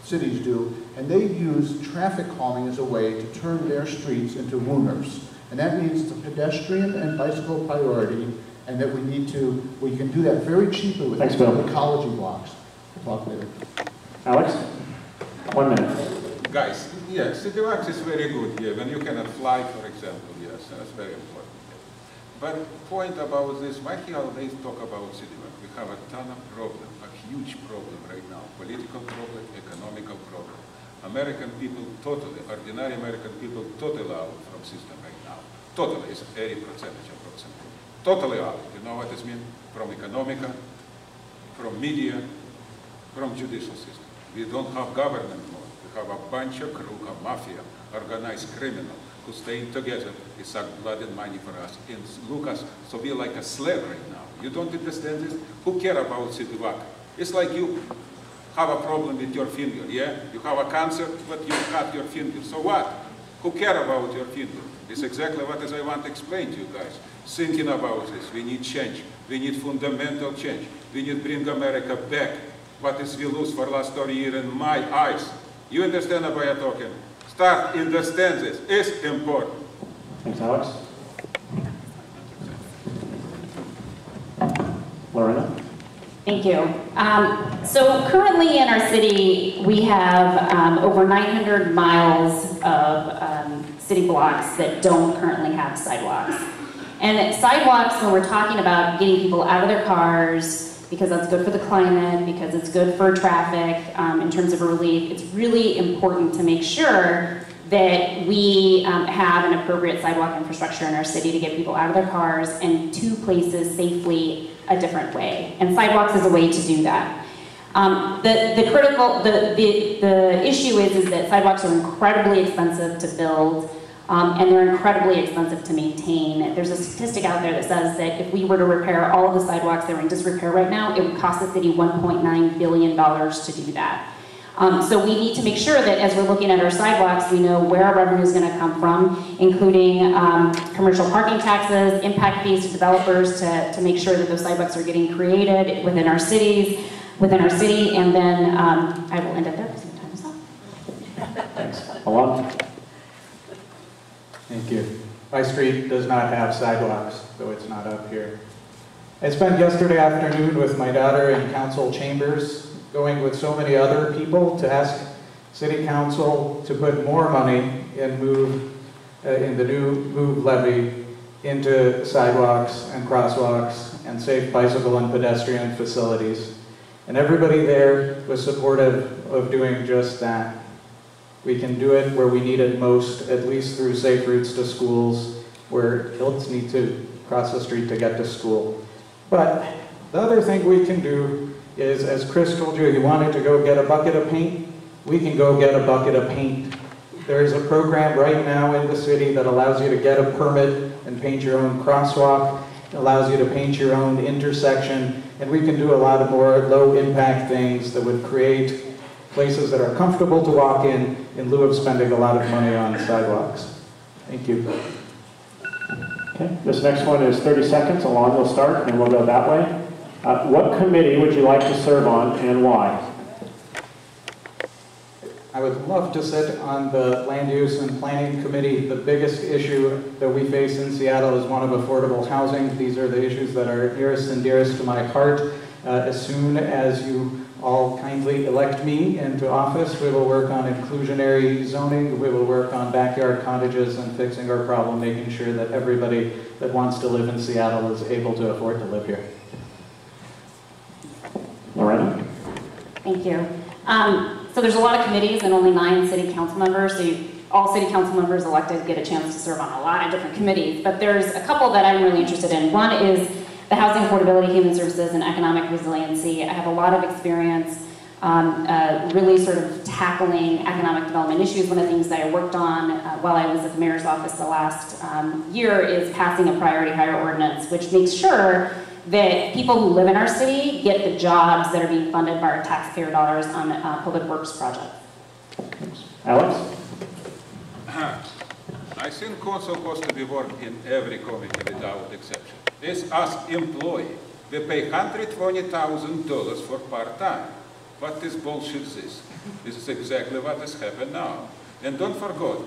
cities do, and they use traffic calming as a way to turn their streets into Wooners. And that means it's a pedestrian and bicycle priority, and that we can do that very cheaply with ecology blocks. We'll talk later. Alex? 1 minute. Guys, yes, city walks is very good here. When you cannot fly, for example, yes, that's very important. But point about this, why he always talk about city walk? We have a ton of problem, a huge problem right now. Political problem, economical problem. American people totally, ordinary American people totally out from system right now. Totally is 80% approximately. Totally out. You know what this means? From economical, from media, from judicial system. We don't have government more. We have a bunch of crook, a mafia, organized criminal who staying together, they suck blood and money for us, and look us, so we're like a slave right now. You don't understand this? Who care about city walk? It's like you have a problem with your finger, yeah? You have a cancer, but you cut your finger, so what? Who care about your finger? It's exactly what I want to explain to you guys. Thinking about this, we need change. We need fundamental change. We need to bring America back. What is we lose for last 30 years in my eyes. You understand what I'm talking? Start understand this. It's important. Thanks, Alex. Lorena? Thank you. So currently in our city, we have over 900 miles of city blocks that don't currently have sidewalks. And sidewalks, when we're talking about getting people out of their cars, because that's good for the climate, because it's good for traffic in terms of relief, it's really important to make sure that we have an appropriate sidewalk infrastructure in our city to get people out of their cars and to places safely a different way. And sidewalks is a way to do that. The issue is that sidewalks are incredibly expensive to build. and they're incredibly expensive to maintain. There's a statistic out there that says that if we were to repair all of the sidewalks that are in disrepair right now, it would cost the city $1.9 billion to do that. So we need to make sure that as we're looking at our sidewalks, we know where our revenue is going to come from, including commercial parking taxes, impact fees to developers to make sure that those sidewalks are getting created within our cities, and then I will end it there because my time is up. Thanks. Alon? Thank you. My street does not have sidewalks, though it's not up here. I spent yesterday afternoon with my daughter in council chambers, going with so many other people to ask City Council to put more money in the new MOVE levy into sidewalks and crosswalks and safe bicycle and pedestrian facilities. And everybody there was supportive of doing just that. We can do it where we need it most, at least through safe routes to schools, where kids need to cross the street to get to school. But the other thing we can do is, as Chris told you, he wanted to go get a bucket of paint, we can go get a bucket of paint. There is a program right now in the city that allows you to get a permit and paint your own crosswalk, allows you to paint your own intersection, and we can do a lot of more low-impact things that would create places that are comfortable to walk in lieu of spending a lot of money on sidewalks. Thank you. Okay, this next one is 30 seconds. Alon will start, and we'll go that way. What committee would you like to serve on, and why? I would love to sit on the Land Use and Planning Committee. The biggest issue that we face in Seattle is one of affordable housing. These are the issues that are nearest and dearest to my heart. As soon as you all kindly elect me into office, we will work on inclusionary zoning, we will work on backyard cottages and fixing our problem, making sure that everybody that wants to live in Seattle is able to afford to live here. Lorena? Thank you. So there's a lot of committees and only 9 city council members, so all city council members elected get a chance to serve on a lot of different committees, but there's a couple that I'm really interested in. One is the Housing Affordability, Human Services, and Economic Resiliency. I have a lot of experience really sort of tackling economic development issues. One of the things that I worked on while I was at the mayor's office the last year is passing a priority hire ordinance, which makes sure that people who live in our city get the jobs that are being funded by our taxpayer dollars on public works projects. Alex? I think council has to be worked in every committee without exception. This us employee, we pay $120,000 for part-time. What is bullshit this? This is exactly what has happened now. And don't forget,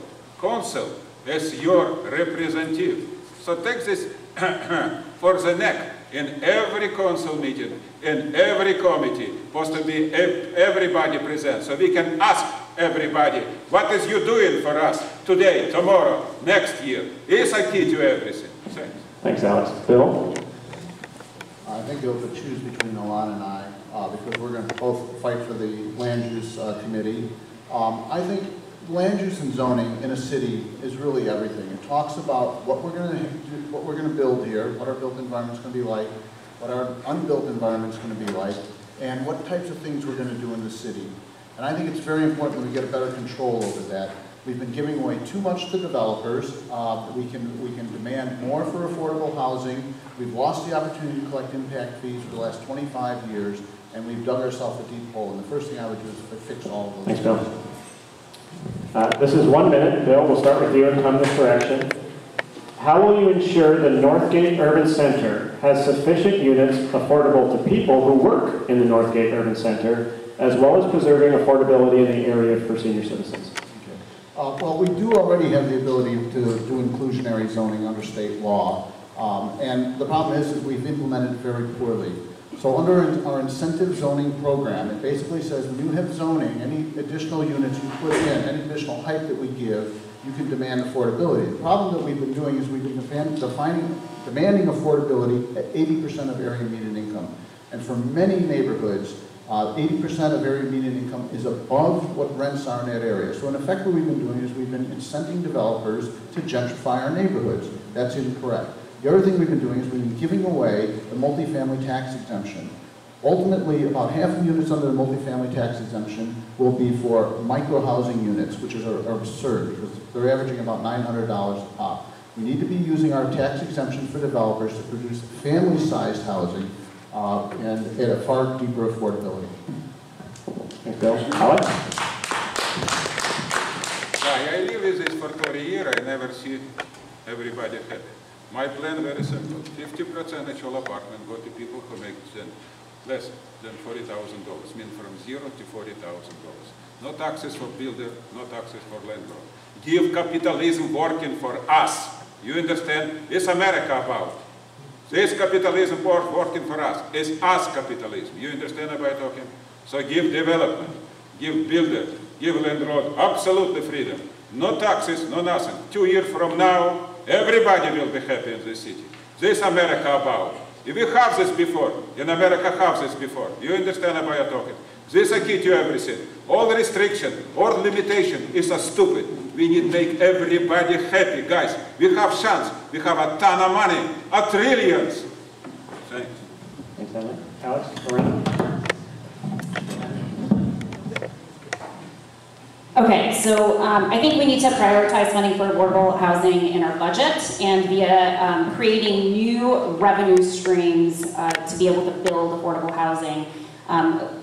council is your representative. So take this for the neck. In every council meeting, in every committee, supposed to be everybody present, so we can ask everybody, what is you doing for us today, tomorrow, next year? Is a key to everything. Thanks. Thanks, Alex. Bill? I think you'll have to choose between Alon and I, because we're going to both fight for the Land Use Committee. I think land use and zoning in a city is really everything. It talks about what we're going to do, what we're going to build here, what our built environment is going to be like, what our unbuilt environment is going to be like, and what types of things we're going to do in the city. And I think it's very important that we get a better control over that. We've been giving away too much to developers. We can demand more for affordable housing. We've lost the opportunity to collect impact fees for the last 25 years, and we've dug ourselves a deep hole. And the first thing I would do is fix all of those. Thanks, Bill. This is 1 minute. Bill, we'll start with you and come this direction. How will you ensure the Northgate Urban Center has sufficient units affordable to people who work in the Northgate Urban Center, as well as preserving affordability in the area for senior citizens? Well, we do already have the ability to do inclusionary zoning under state law. And the problem is we've implemented it very poorly. So under our incentive zoning program, it basically says when you have zoning, any additional units you put in, any additional height that we give, you can demand affordability. The problem that we've been doing is we've been demanding affordability at 80% of area median income. And for many neighborhoods, 80% of area median income is above what rents are in that area. So in effect what we've been doing is we've been incenting developers to gentrify our neighborhoods. That's incorrect. The other thing we've been doing is we've been giving away the multifamily tax exemption. Ultimately, about half of the units under the multifamily tax exemption will be for micro-housing units, which are absurd because they're averaging about $900 a pop. We need to be using our tax exemption for developers to produce family-sized housing and at a far deeper affordability. Thanks, Bill. Alex? I live with this for 20 years. I never see everybody happy. My plan very simple. 50% all apartment go to people who make less than $40,000, mean from $0 to $40,000. No taxes for builder, no taxes for landlord. Give capitalism working for us. You understand? It's America about. This capitalism working for us. It's us capitalism. You understand about talking? So give development, give builder, give landlord absolutely freedom. No taxes, no nothing. 2 years from now, everybody will be happy in this city. This America about. If we have this before, in America have this before. You understand about your talking? This is key to everything. All restriction or limitation is a stupid. We need to make everybody happy. Guys, we have chance. We have a ton of money, a trillions. Thanks. Thanks, Alex. Lorena? Okay, so I think we need to prioritize funding for affordable housing in our budget and via creating new revenue streams to be able to build affordable housing,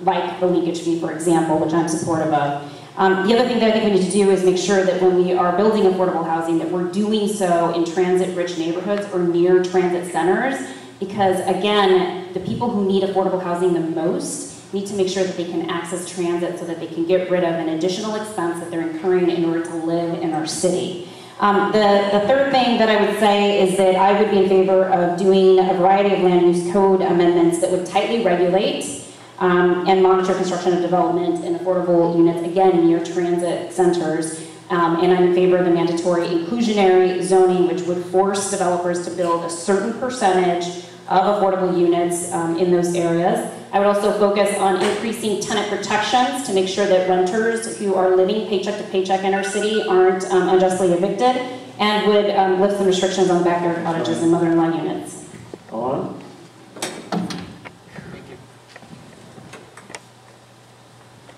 like the leakage fee, for example, which I'm supportive of. The other thing that I think we need to do is make sure that when we are building affordable housing that we're doing so in transit-rich neighborhoods or near transit centers, because again, the people who need affordable housing the most need to make sure that they can access transit so that they can get rid of an additional expense that they're incurring in order to live in our city. The third thing that I would say is that I would be in favor of doing a variety of land use code amendments that would tightly regulate and monitor construction of development in affordable units, again, near transit centers. And I'm in favor of the mandatory inclusionary zoning, which would force developers to build a certain percentage of affordable units in those areas. I would also focus on increasing tenant protections to make sure that renters who are living paycheck to paycheck in our city aren't unjustly evicted, and would lift some restrictions on backyard cottages and mother-in-law units. Go on.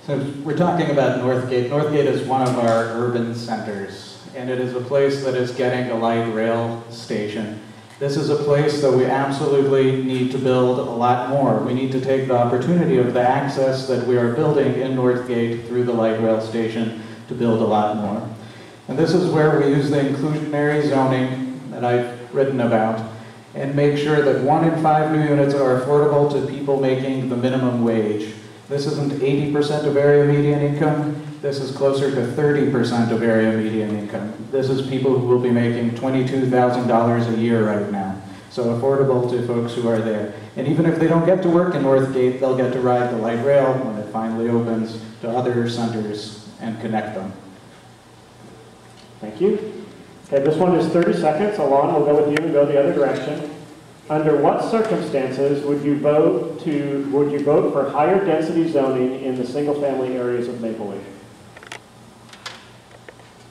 So we're talking about Northgate. Northgate is one of our urban centers, and it is a place that is getting a light rail station. This is a place that we absolutely need to build a lot more. We need to take the opportunity of the access that we are building in Northgate through the light rail station to build a lot more. And this is where we use the inclusionary zoning that I've written about and make sure that 1 in 5 new units are affordable to people making the minimum wage. This isn't 80% of area median income. This is closer to 30% of area median income. This is people who will be making $22,000 a year right now. So affordable to folks who are there. And even if they don't get to work in Northgate, they'll get to ride the light rail when it finally opens to other centers and connect them. Thank you. Okay, this one is 30 seconds. Alon, we'll go with you and go the other direction. Under what circumstances would you vote for higher density zoning in the single-family areas of Maple Leaf?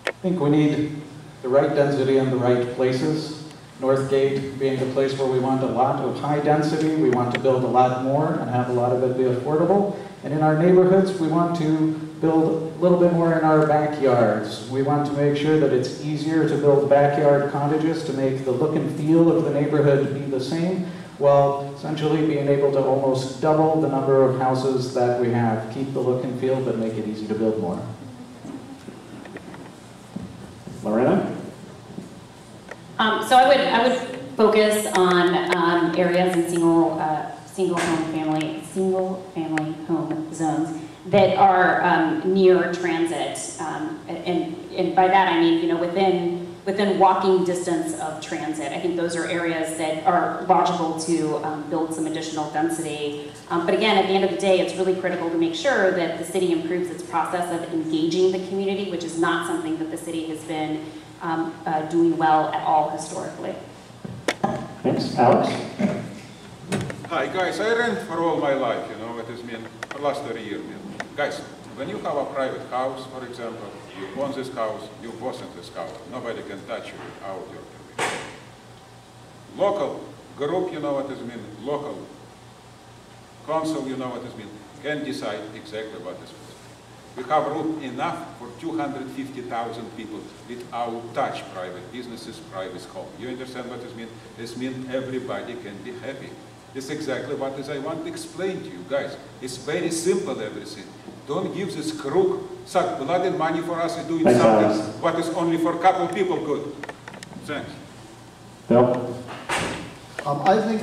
I think we need the right density in the right places. Northgate being the place where we want a lot of high density, we want to build a lot more and have a lot of it be affordable. And in our neighborhoods, we want to build a little bit more in our backyards. We want to make sure that it's easier to build backyard cottages to make the look and feel of the neighborhood be the same, while essentially being able to almost double the number of houses that we have. Keep the look and feel, but make it easy to build more. Lorena? So I would focus on areas in single family home zones that are near transit, and by that I mean within walking distance of transit. I think those are areas that are logical to build some additional density. But again, at the end of the day, it's really critical to make sure that the city improves its process of engaging the community, which is not something that the city has been doing well at all historically. Thanks. Alex? Hi, guys. I rent for all my life, you know what it means, for the last 30 years. Guys, when you have a private house, for example, you own this house, you boss in this house. Nobody can touch you without your permission. Local group, you know what it means, local council, you know what it means, can decide exactly what this means. We have room enough for 250,000 people without touch private businesses, private home. You understand what this means? This means everybody can be happy. This is exactly what I want to explain to you guys. It's very simple, everything. Don't give this crook suck blood and money for us and doing something what is only for a couple people good. Thanks. Bill? I think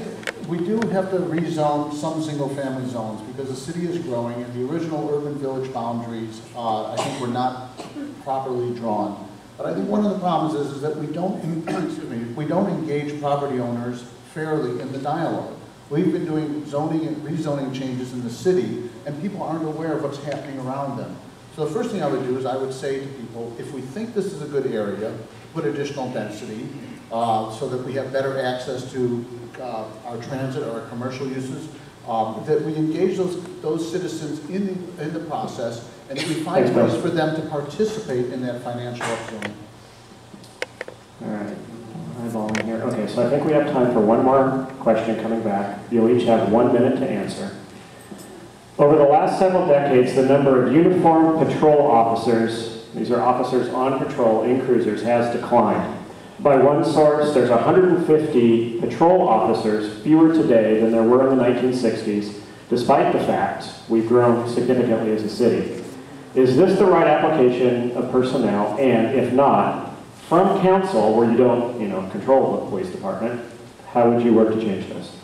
we do have to rezone some single-family zones because the city is growing and the original urban village boundaries, I think, were not properly drawn. But I think one of the problems is that we don't, excuse me, we don't engage property owners fairly in the dialogue. We've been doing zoning and rezoning changes in the city, and people aren't aware of what's happening around them. So the first thing I would do is I would say to people, if we think this is a good area, put additional density so that we have better access to our transit or our commercial uses, that we engage those citizens in the process, and that we find ways for them to participate in that financial upzoning. All right. Eyeballing here. Okay, so I think we have time for one more question coming back. You'll each have 1 minute to answer. Over the last several decades, the number of uniformed patrol officers, these are officers on patrol in cruisers, has declined. By one source, there's 150 patrol officers fewer today than there were in the 1960s, despite the fact we've grown significantly as a city. Is this the right application of personnel? And if not, from council, where you don't, control the police department, how would you work to change this?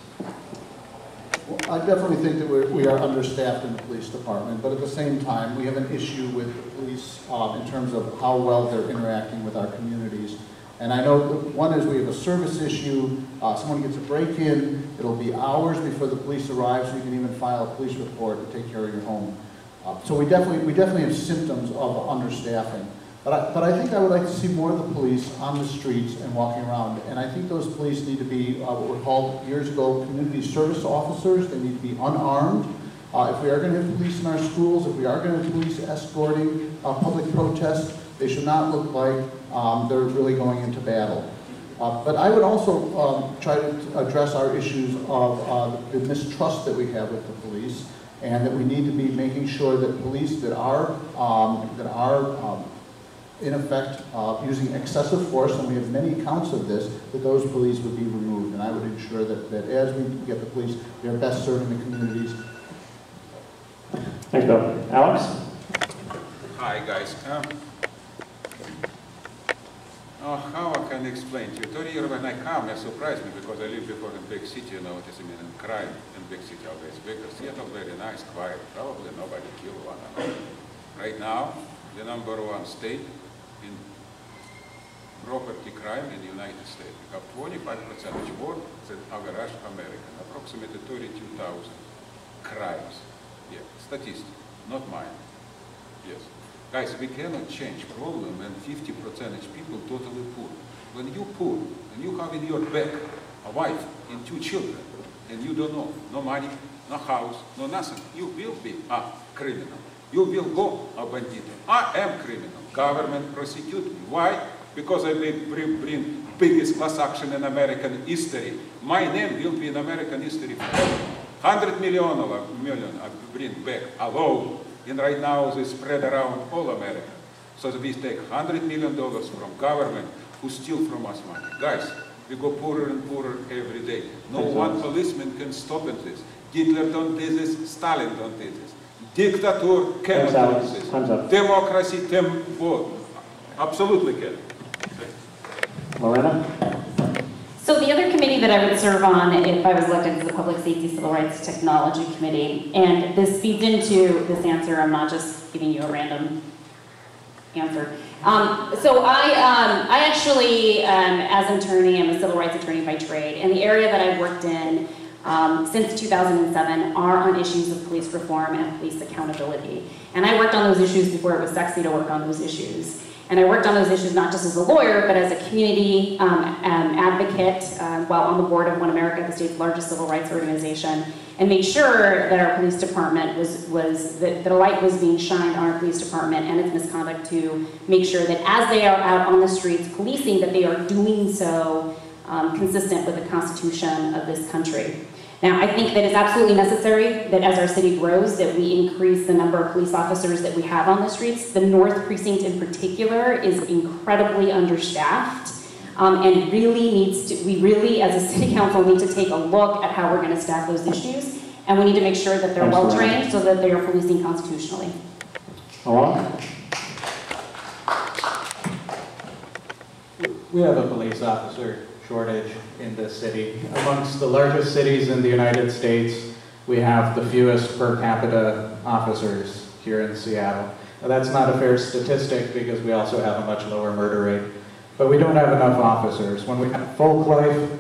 Well, I definitely think that we are understaffed in the police department, but at the same time, we have an issue with the police in terms of how well they're interacting with our communities. And I know one is we have a service issue. Someone gets a break-in, it'll be hours before the police arrive, so you can even file a police report to take care of your home. So we definitely have symptoms of understaffing. But I think I would like to see more of the police on the streets and walking around. And I think those police need to be what were called years ago community service officers. They need to be unarmed. If we are going to have police in our schools, if we are going to have police escorting public protests, they should not look like they're really going into battle. But I would also try to address our issues of the mistrust that we have with the police, and that we need to be making sure that police that are in effect, using excessive force, and we have many counts of this, that those police would be removed. And I would ensure that as we get the police, they're best serving the communities. Thanks, Bill. Alex? Hi, guys. How I can explain to you? 30 years when I come, it surprised me because I lived before in big city, what is in crime in big city always bigger. Seattle very nice, quiet, probably nobody killed one another. Right now, the #1 state in property crime in the United States. We have 25% more than average American, approximately 32,000 crimes. Yeah, statistics, not mine. Yes. Guys, we cannot change problem when 50% people totally poor. When you poor, and you have in your back a wife and 2 children, and you don't know, no money, no house, no nothing, you will be a criminal. You will go a bandito. I am criminal. Government prosecute me. Why? Because I bring biggest class action in American history. My name will be in American history forever. 100 million I bring back alone. And right now they spread around all America. So we take $100 million from government who steal from us money. Guys, we go poorer and poorer every day. No one policeman can stop this. Hitler don't do this, Stalin don't do this. Dictator cannot do this. Democracy, absolutely can. Lorena? So the other committee that I would serve on if I was elected is the Public Safety, Civil Rights, Technology Committee. And this feeds into this answer. I'm not just giving you a random answer. So I actually, as an attorney, I'm a civil rights attorney by trade. And the area that I've worked in since 2007 are on issues of police reform and police accountability. And I worked on those issues before it was sexy to work on those issues. And I worked on those issues not just as a lawyer, but as a community advocate while on the board of One America, the state's largest civil rights organization, and made sure that our police department that a light was being shined on our police department and its misconduct to make sure that as they are out on the streets policing, that they are doing so consistent with the Constitution of this country. Now, I think that it's absolutely necessary that as our city grows, that we increase the number of police officers that we have on the streets. The North Precinct in particular is incredibly understaffed and we really, as a city council, need to take a look at how we're going to staff those issues. And we need to make sure that they're well-trained so that they are policing constitutionally. Alon? We have a police officer shortage in this city. Amongst the largest cities in the United States, we have the fewest per capita officers here in Seattle. Now, that's not a fair statistic because we also have a much lower murder rate. But we don't have enough officers. When we have Folk Life,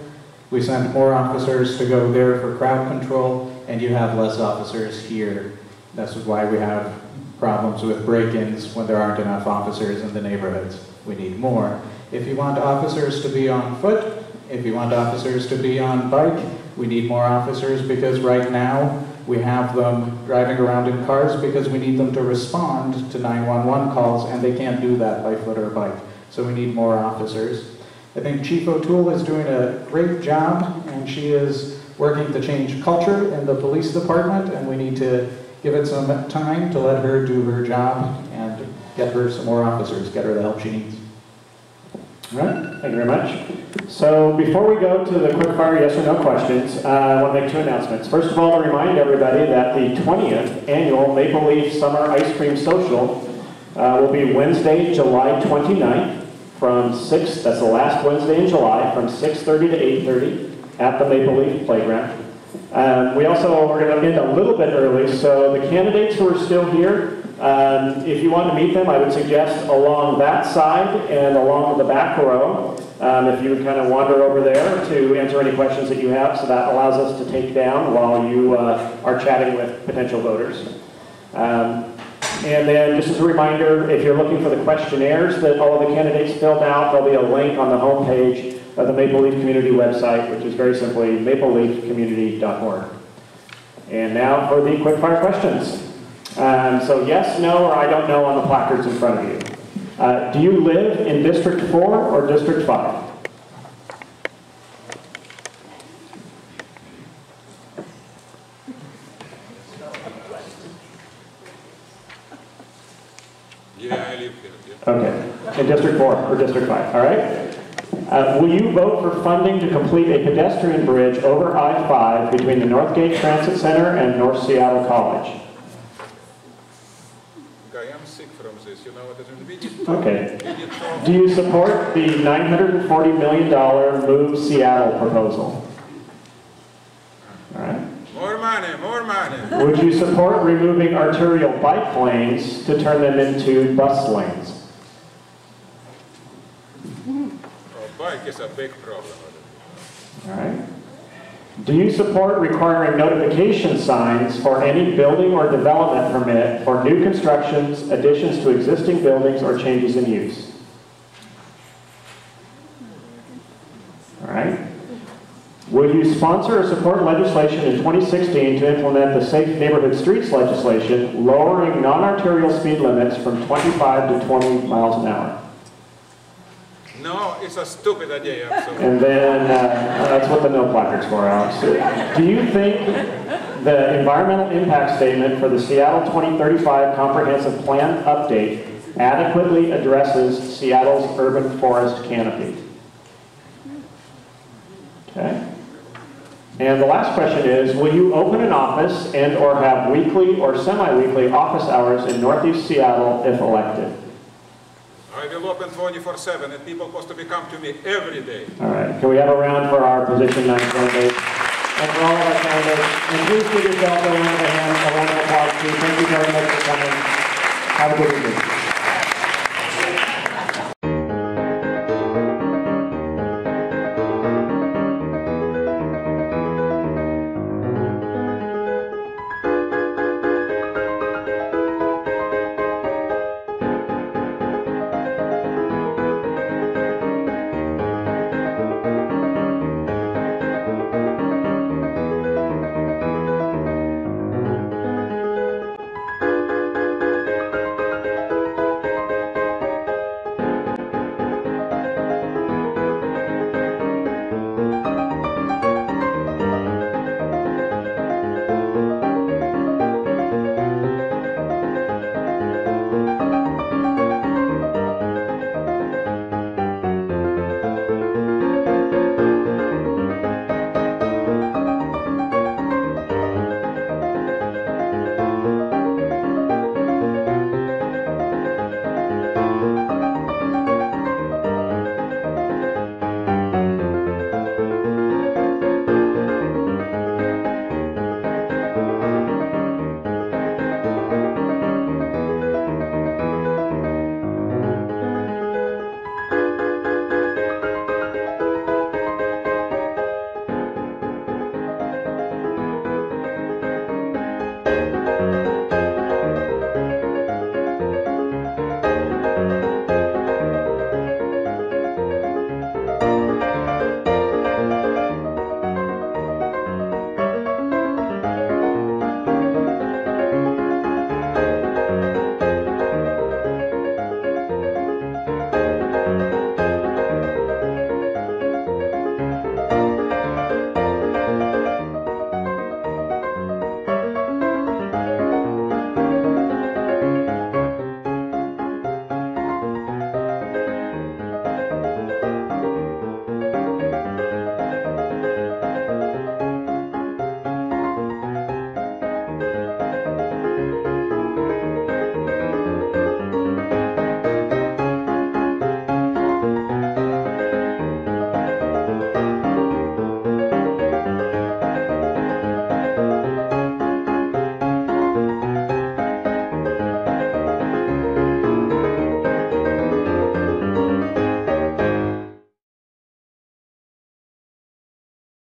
we send more officers to go there for crowd control, and you have less officers here. That's why we have problems with break-ins when there aren't enough officers in the neighborhoods. We need more. If you want officers to be on foot, if you want officers to be on bike, we need more officers because right now we have them driving around in cars because we need them to respond to 911 calls, and they can't do that by foot or bike. So we need more officers. I think Chief O'Toole is doing a great job, and she is working to change culture in the police department, and we need to give it some time to let her do her job and get her some more officers, get her the help she needs. All right, thank you very much. So before we go to the quick-fire yes or no questions, I want to make two announcements. First of all, to remind everybody that the 20th annual Maple Leaf Summer Ice Cream Social will be Wednesday, July 29th from 6, that's the last Wednesday in July, from 6:30 to 8:30 at the Maple Leaf Playground. We also are going to end a little bit early, so the candidates who are still here, if you want to meet them, I would suggest along that side and along the back row. If you would kind of wander over there to answer any questions that you have, so that allows us to take down while you are chatting with potential voters. And then just as a reminder, if you're looking for the questionnaires that all of the candidates filled out, there'll be a link on the homepage of the Maple Leaf Community website, which is very simply mapleleafcommunity.org. And now for the quickfire questions. So yes, no, or I don't know on the placards in front of you. Do you live in District 4 or District 5? Yeah, I live here. Yeah. Okay, in District 4 or District 5, all right? Will you vote for funding to complete a pedestrian bridge over I-5 between the Northgate Transit Center and North Seattle College? I am sick from this, you know what it is. Okay. Do you support the $940 million Move Seattle proposal? All right. More money, more money. Would you support removing arterial bike lanes to turn them into bus lanes? Bike is a big problem. All right. Do you support requiring notification signs for any building or development permit for new constructions, additions to existing buildings, or changes in use? All right. Would you sponsor or support legislation in 2016 to implement the Safe Neighborhood Streets legislation, lowering non-arterial speed limits from 25 to 20 miles an hour? No, it's a stupid idea. And then, that's what the no placard's for, Alex. Do you think the environmental impact statement for the Seattle 2035 Comprehensive Plan update adequately addresses Seattle's urban forest canopy? Okay. And the last question is, will you open an office and or have weekly or semi-weekly office hours in Northeast Seattle if elected? I will open 24/7 and people supposed to come to me every day. All right. Can we have a round for our position 9 candidates? And for all of our candidates. And please give yourself a round of applause, too. Thank you very much for coming. Have a good evening.